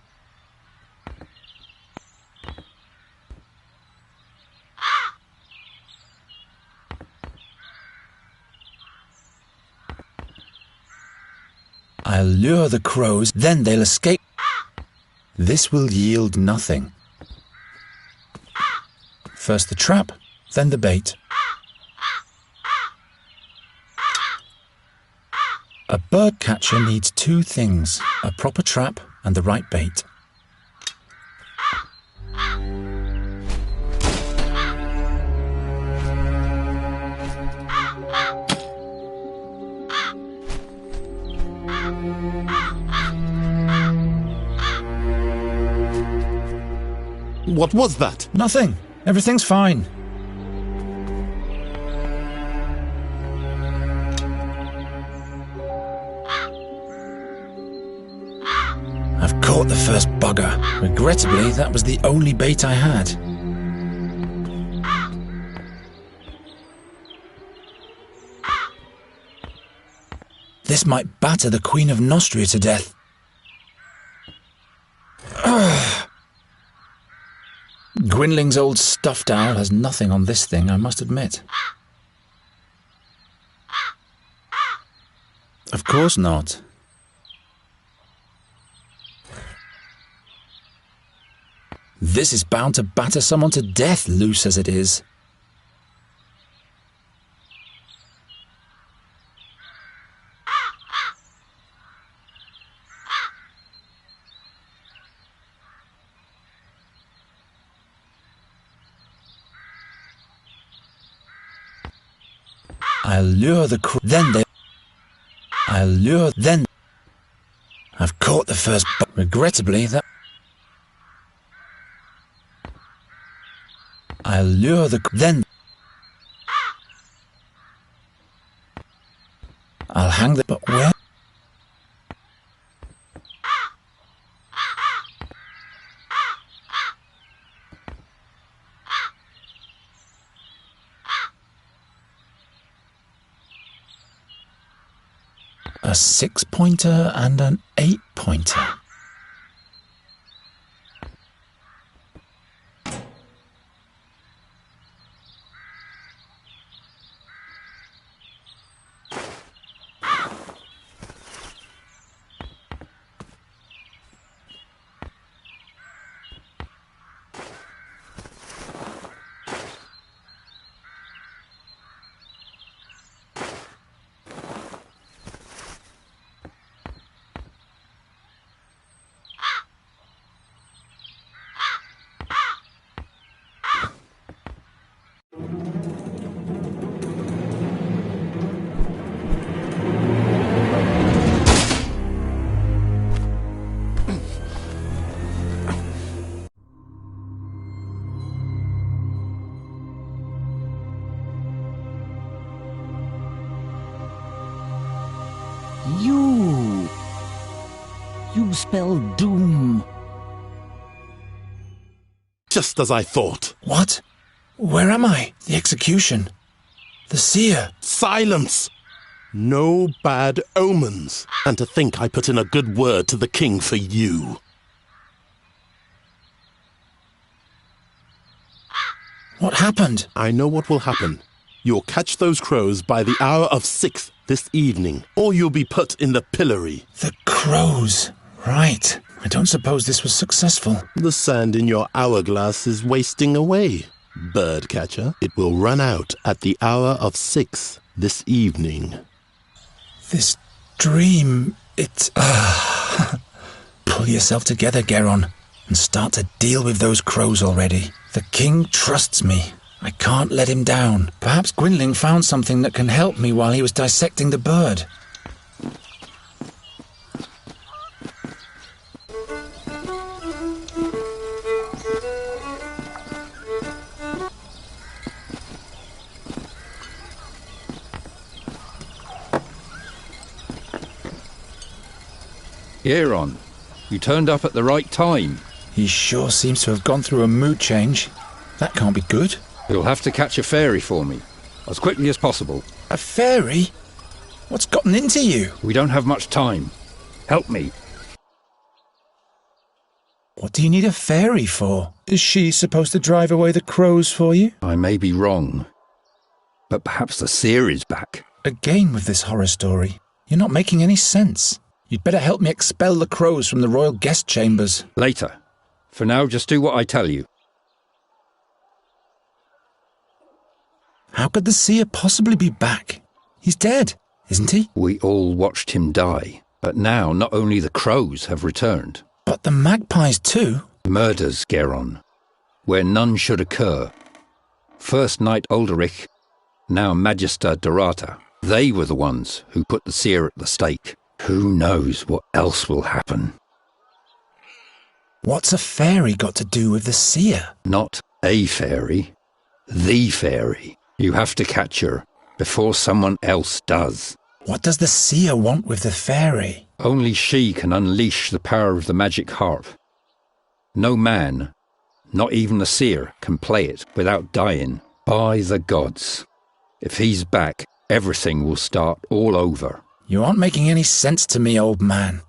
I'll lure the crows, then they'll escape. This will yield nothing. First the trap, then the bait. A bird catcher needs two things, a proper trap and the right bait. What was that? Nothing. Everything's fine. I've caught the first bugger. Regrettably, that was the only bait I had. This might batter the Queen of Nostria to death. Gwynling's old stuffed owl has nothing on this thing, I must admit. Of course not. This is bound to batter someone to death, loose as it is. I'll lure the then they. I'll lure then. I've caught the first. Regrettably, that. I'll lure the then. I'll hang the. But where? A 6-pointer and an 8-pointer. You spell doom. Just as I thought. What? Where am I? The execution. The seer. Silence! No bad omens. And to think I put in a good word to the king for you. What happened? I know what will happen. You'll catch those crows by the hour of 6 this evening, or you'll be put in the pillory. The crows. Right. I don't suppose this was successful. The sand in your hourglass is wasting away, birdcatcher. It will run out at the hour of 6 this evening. This dream, it... Pull yourself together, Geron, and start to deal with those crows already. The king trusts me. I can't let him down. Perhaps Gwynling found something that can help me while he was dissecting the bird. Geron, you turned up at the right time. He sure seems to have gone through a mood change. That can't be good. You'll have to catch a fairy for me, as quickly as possible. A fairy? What's gotten into you? We don't have much time. Help me. What do you need a fairy for? Is she supposed to drive away the crows for you? I may be wrong, but perhaps the seer is back. Again with this horror story. You're not making any sense. You'd better help me expel the crows from the royal guest chambers. Later. For now, just do what I tell you. How could the seer possibly be back? He's dead, isn't he? We all watched him die, but now not only the crows have returned. But the magpies too? Murders, Geron, where none should occur. First Knight Ulderich, now Magister Dorata. They were the ones who put the seer at the stake. Who knows what else will happen? What's a fairy got to do with the seer? Not a fairy, the fairy. You have to catch her before someone else does. What does the seer want with the fairy? Only she can unleash the power of the magic harp. No man, not even the seer, can play it without dying. By the gods. If he's back, everything will start all over. You aren't making any sense to me, old man.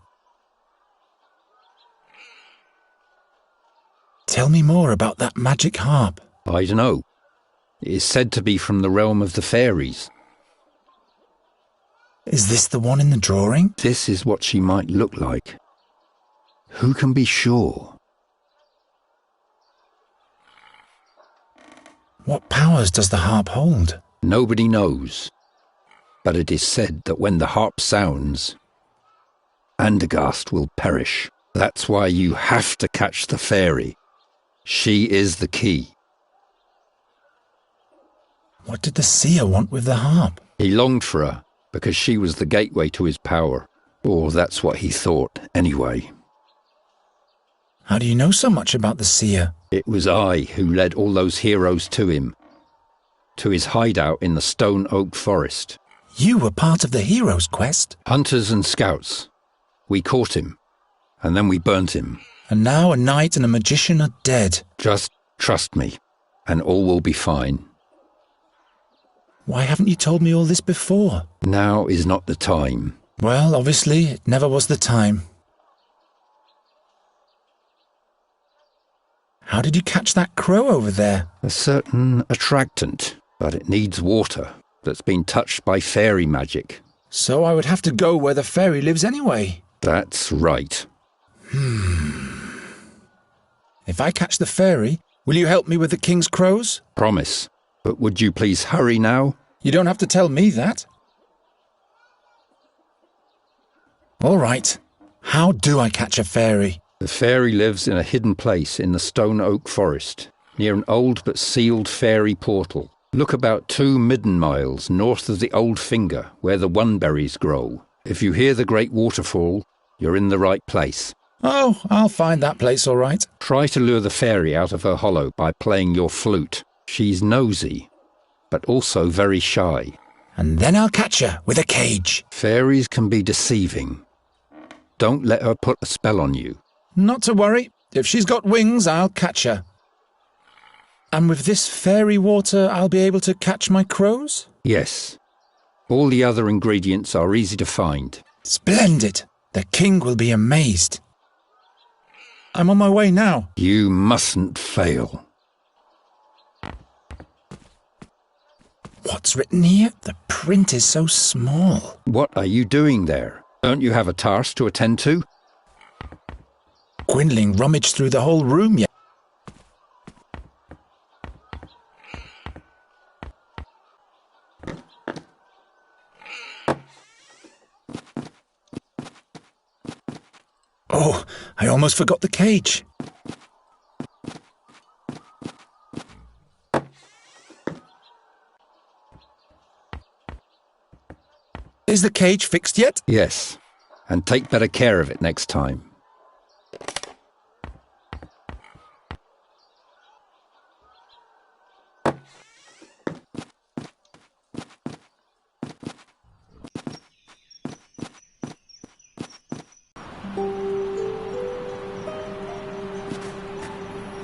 Tell me more about that magic harp. I don't know. It is said to be from the realm of the fairies. Is this the one in the drawing? This is what she might look like. Who can be sure? What powers does the harp hold? Nobody knows. But it is said that when the harp sounds, Andergast will perish. That's why you have to catch the fairy. She is the key. What did the seer want with the harp? He longed for her because she was the gateway to his power. Or that's what he thought, anyway. How do you know so much about the seer? It was I who led all those heroes to him, to his hideout in the Stone Oak Forest. You were part of the hero's quest? Hunters and scouts. We caught him, and then we burnt him. And now a knight and a magician are dead. Just trust me, and all will be fine. Why haven't you told me all this before? Now is not the time. Well, obviously, it never was the time. How did you catch that crow over there? A certain attractant, but it needs water that's been touched by fairy magic. So I would have to go where the fairy lives anyway. That's right. If I catch the fairy, will you help me with the king's crows? Promise. But would you please hurry now? You don't have to tell me that. All right. How do I catch a fairy? The fairy lives in a hidden place in the Stone Oak Forest, near an old but sealed fairy portal. Look about 2 midden miles north of the Old Finger, where the wonberries grow. If you hear the great waterfall, you're in the right place. Oh, I'll find that place all right. Try to lure the fairy out of her hollow by playing your flute. She's nosy, but also very shy. and then I'll catch her with a cage. Fairies can be deceiving. Don't let her put a spell on you. Not to worry. If she's got wings, I'll catch her. And with this fairy water, I'll be able to catch my crows? Yes. All the other ingredients are easy to find. Splendid. The king will be amazed. I'm on my way now. You mustn't fail. What's written here? The print is so small. What are you doing there? Don't you have a task to attend to? Gwynling rummaged through the whole room yet. Oh, I almost forgot the cage. Is the cage fixed yet? Yes, and take better care of it next time.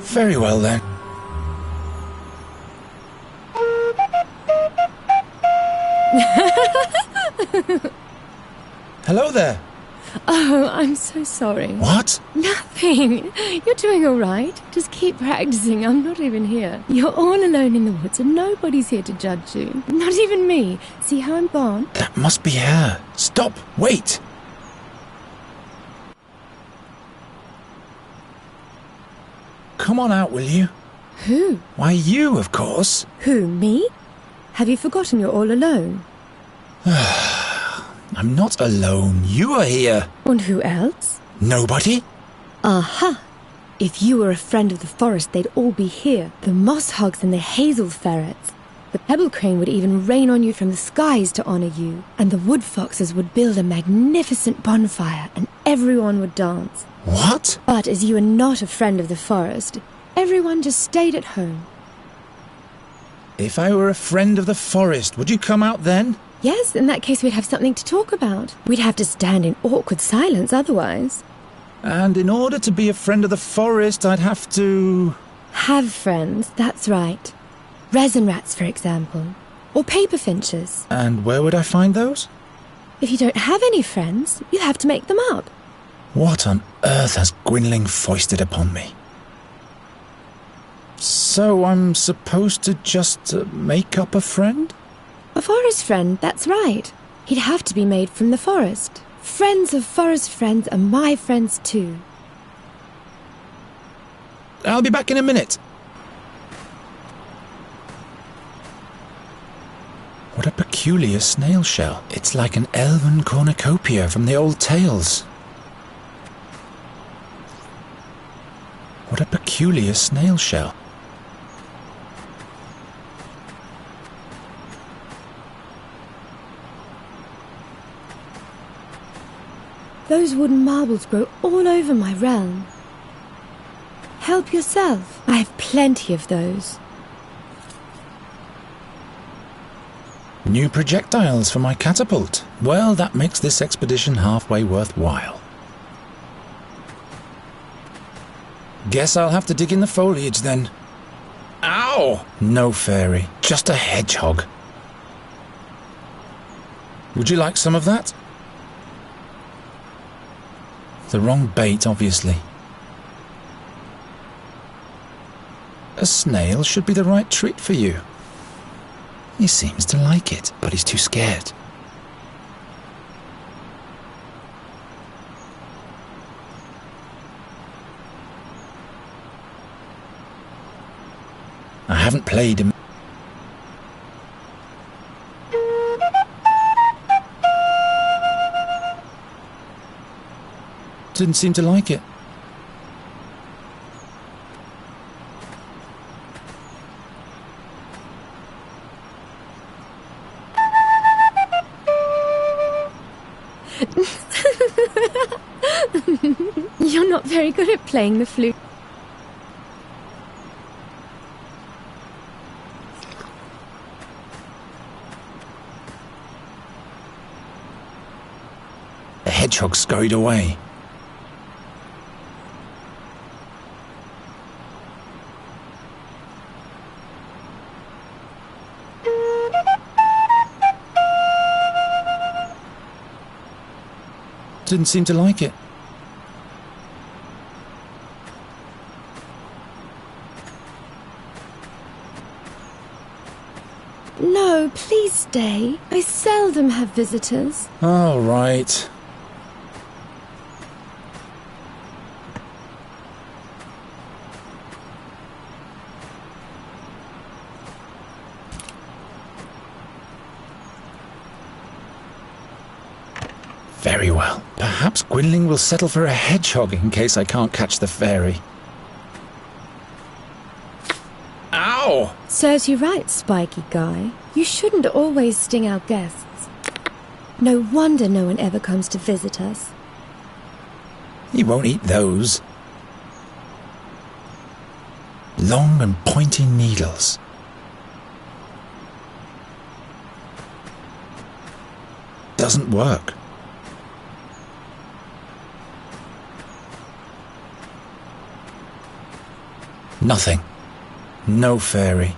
Very well then. Hello there. Oh, I'm so sorry. What? Nothing. You're doing all right. Just keep practicing. I'm not even here. You're all alone in the woods and nobody's here to judge you. Not even me. See how I'm gone? That must be her. Stop. Wait. Come on out, will you? Who? Why, you, of course. Who, me? Have you forgotten you're all alone? I'm not alone. You are here. And who else? Nobody? Aha! If you were a friend of the forest, they'd all be here. The moss hogs and the hazel ferrets. The pebble crane would even rain on you from the skies to honor you. And the wood foxes would build a magnificent bonfire, and everyone would dance. What? But as you are not a friend of the forest, everyone just stayed at home. If I were a friend of the forest, would you come out then? Yes, in that case we'd have something to talk about. We'd have to stand in awkward silence otherwise. And in order to be a friend of the forest, I'd have to... Have friends, that's right. Resin rats, for example. Or paper finches. And where would I find those? If you don't have any friends, you'll have to make them up. What on earth has Gwynling foisted upon me? So I'm supposed to just make up a friend? A forest friend, that's right. He'd have to be made from the forest. Friends of forest friends are my friends too. I'll be back in a minute. What a peculiar snail shell. It's like an elven cornucopia from the old tales. What a peculiar snail shell. Those wooden marbles grow all over my realm. Help yourself. I have plenty of those. New projectiles for my catapult. Well, that makes this expedition halfway worthwhile. Guess I'll have to dig in the foliage then. Ow! No fairy, just a hedgehog. Would you like some of that? The wrong bait, obviously. A snail should be the right treat for you. He seems to like it, but he's too scared. I haven't played him. Didn't seem to like it. You're not very good at playing the flute. hedgehog scurried away. Didn't seem to like it. No, please stay. I seldom have visitors. All right. Very well. Perhaps Gwynling will settle for a hedgehog in case I can't catch the fairy. Ow! Serves you right, Spiky Guy. You shouldn't always sting our guests. No wonder no one ever comes to visit us. He won't eat those. Long and pointy needles. Doesn't work. Nothing. No fairy.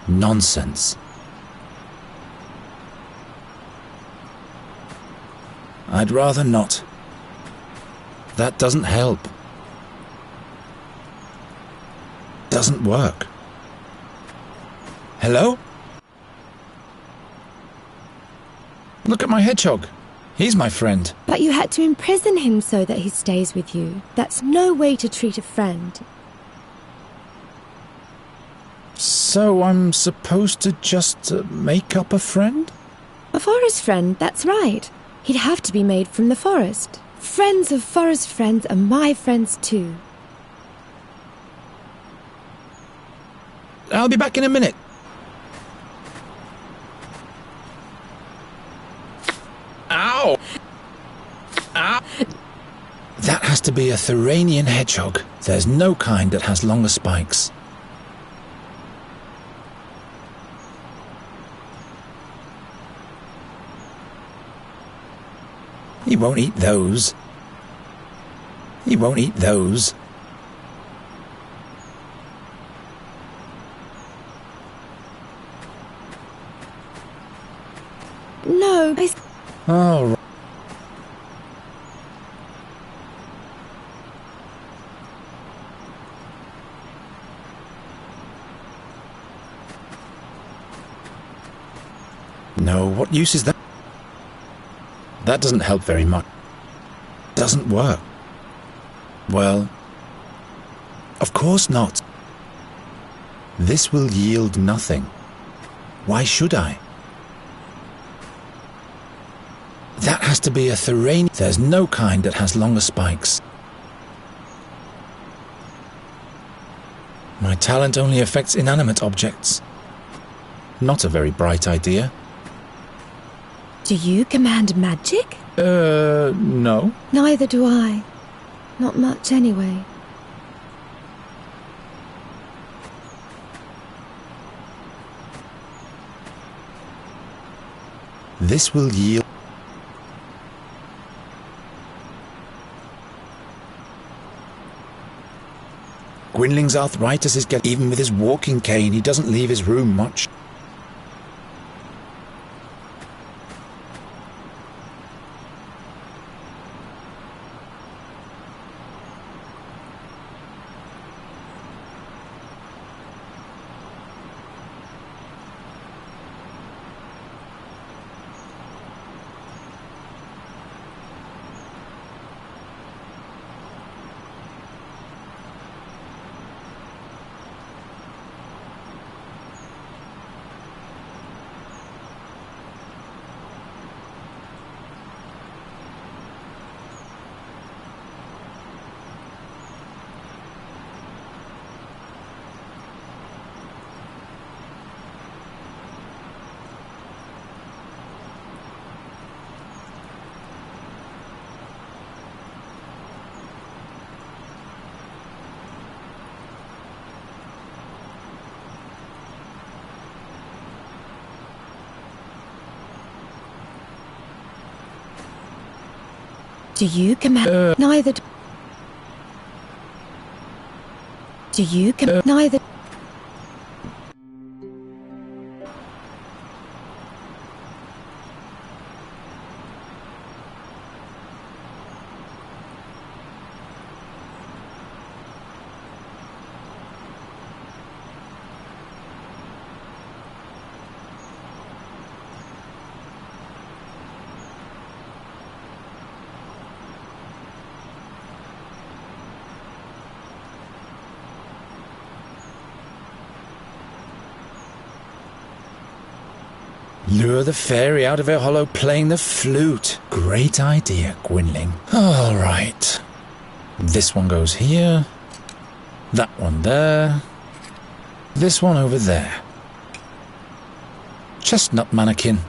Nonsense. I'd rather not. That doesn't help. Doesn't work. Hello? Look at my hedgehog. He's my friend. But you had to imprison him so that he stays with you. That's no way to treat a friend. So I'm supposed to just make up a friend? A forest friend, that's right. He'd have to be made from the forest. Friends of forest friends are my friends too. I'll be back in a minute. Ow! Ow! That has to be a Thuranian hedgehog. There's no kind that has longer spikes. He won't eat those. He won't eat those. No, All right. No, what use is that? That doesn't help very much. Doesn't work. Well, of course not. This will yield nothing. Why should I? That has to be a Thuranian. There's no kind that has longer spikes. My talent only affects inanimate objects. Not a very bright idea. Do you command magic? No. Neither do I. Not much anyway. This will yield. Gwynling's arthritis is getting. Even with his walking cane, he doesn't leave his room much. Do you command neither? Do you command neither? Lure the fairy out of her hollow playing the flute. Great idea, Gwynling. All right. This one goes here. That one there. This one over there. Chestnut mannequin.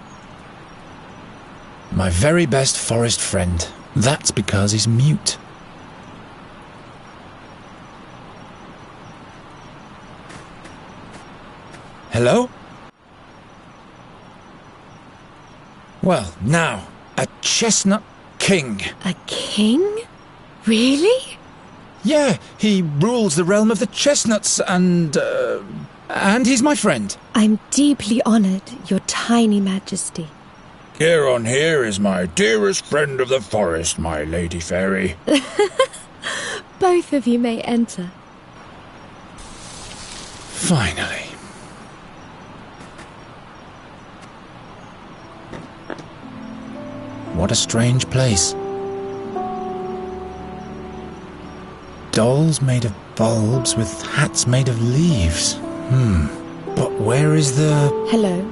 My very best forest friend. That's because he's mute. Hello? Well, now, a chestnut king. A king? Really? Yeah, he rules the realm of the chestnuts and he's my friend. I'm deeply honored, your tiny majesty. Chiron here is my dearest friend of the forest, my lady fairy. Both of you may enter. Finally. What a strange place. Dolls made of bulbs with hats made of leaves. But where is the... Hello.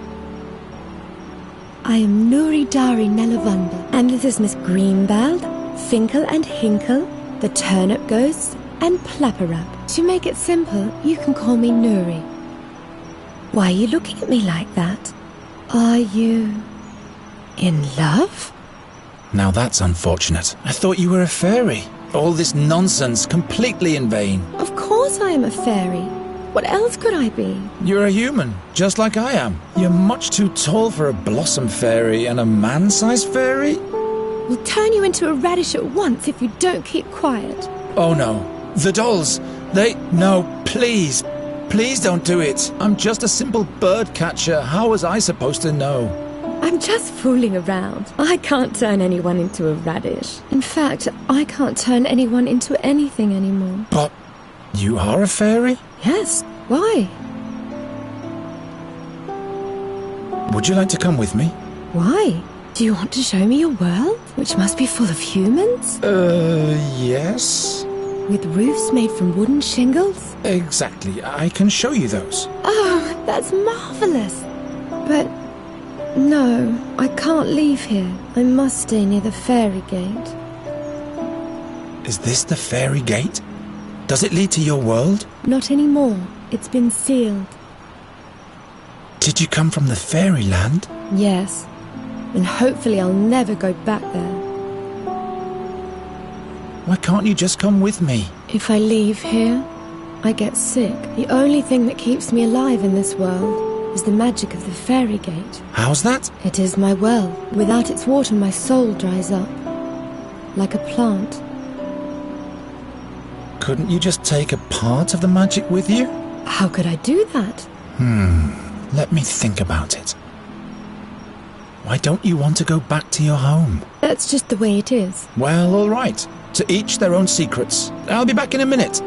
I am Nuri Dari Nelavanda, and this is Miss Greenbald, Finkel and Hinkle, the Turnip Ghosts, and Plapperap. To make it simple, you can call me Nuri. Why are you looking at me like that? Are you... in love? Now that's unfortunate. I thought you were a fairy. All this nonsense completely in vain. Of course I am a fairy. What else could I be? You're a human, just like I am. You're much too tall for a blossom fairy and a man-sized fairy. We'll turn you into a radish at once if you don't keep quiet. Oh no. The dolls. No, please. Please don't do it. I'm just a simple bird catcher. How was I supposed to know? I'm just fooling around. I can't turn anyone into a radish. In fact, I can't turn anyone into anything anymore. But you are a fairy? Yes. Why? Would you like to come with me? Why? Do you want to show me your world, which must be full of humans? Yes. With roofs made from wooden shingles? Exactly. I can show you those. Oh, that's marvelous. But... no, I can't leave here. I must stay near the fairy gate. Is this the fairy gate? Does it lead to your world? Not anymore. It's been sealed. Did you come from the fairyland? Yes. And hopefully I'll never go back there. Why can't you just come with me? If I leave here, I get sick. The only thing that keeps me alive in this world is the magic of the fairy gate. How's that? It is my well. Without its water, my soul dries up. Like a plant. Couldn't you just take a part of the magic with you? How could I do that? Let me think about it. Why don't you want to go back to your home? That's just the way it is. Well, all right. To each their own secrets. I'll be back in a minute.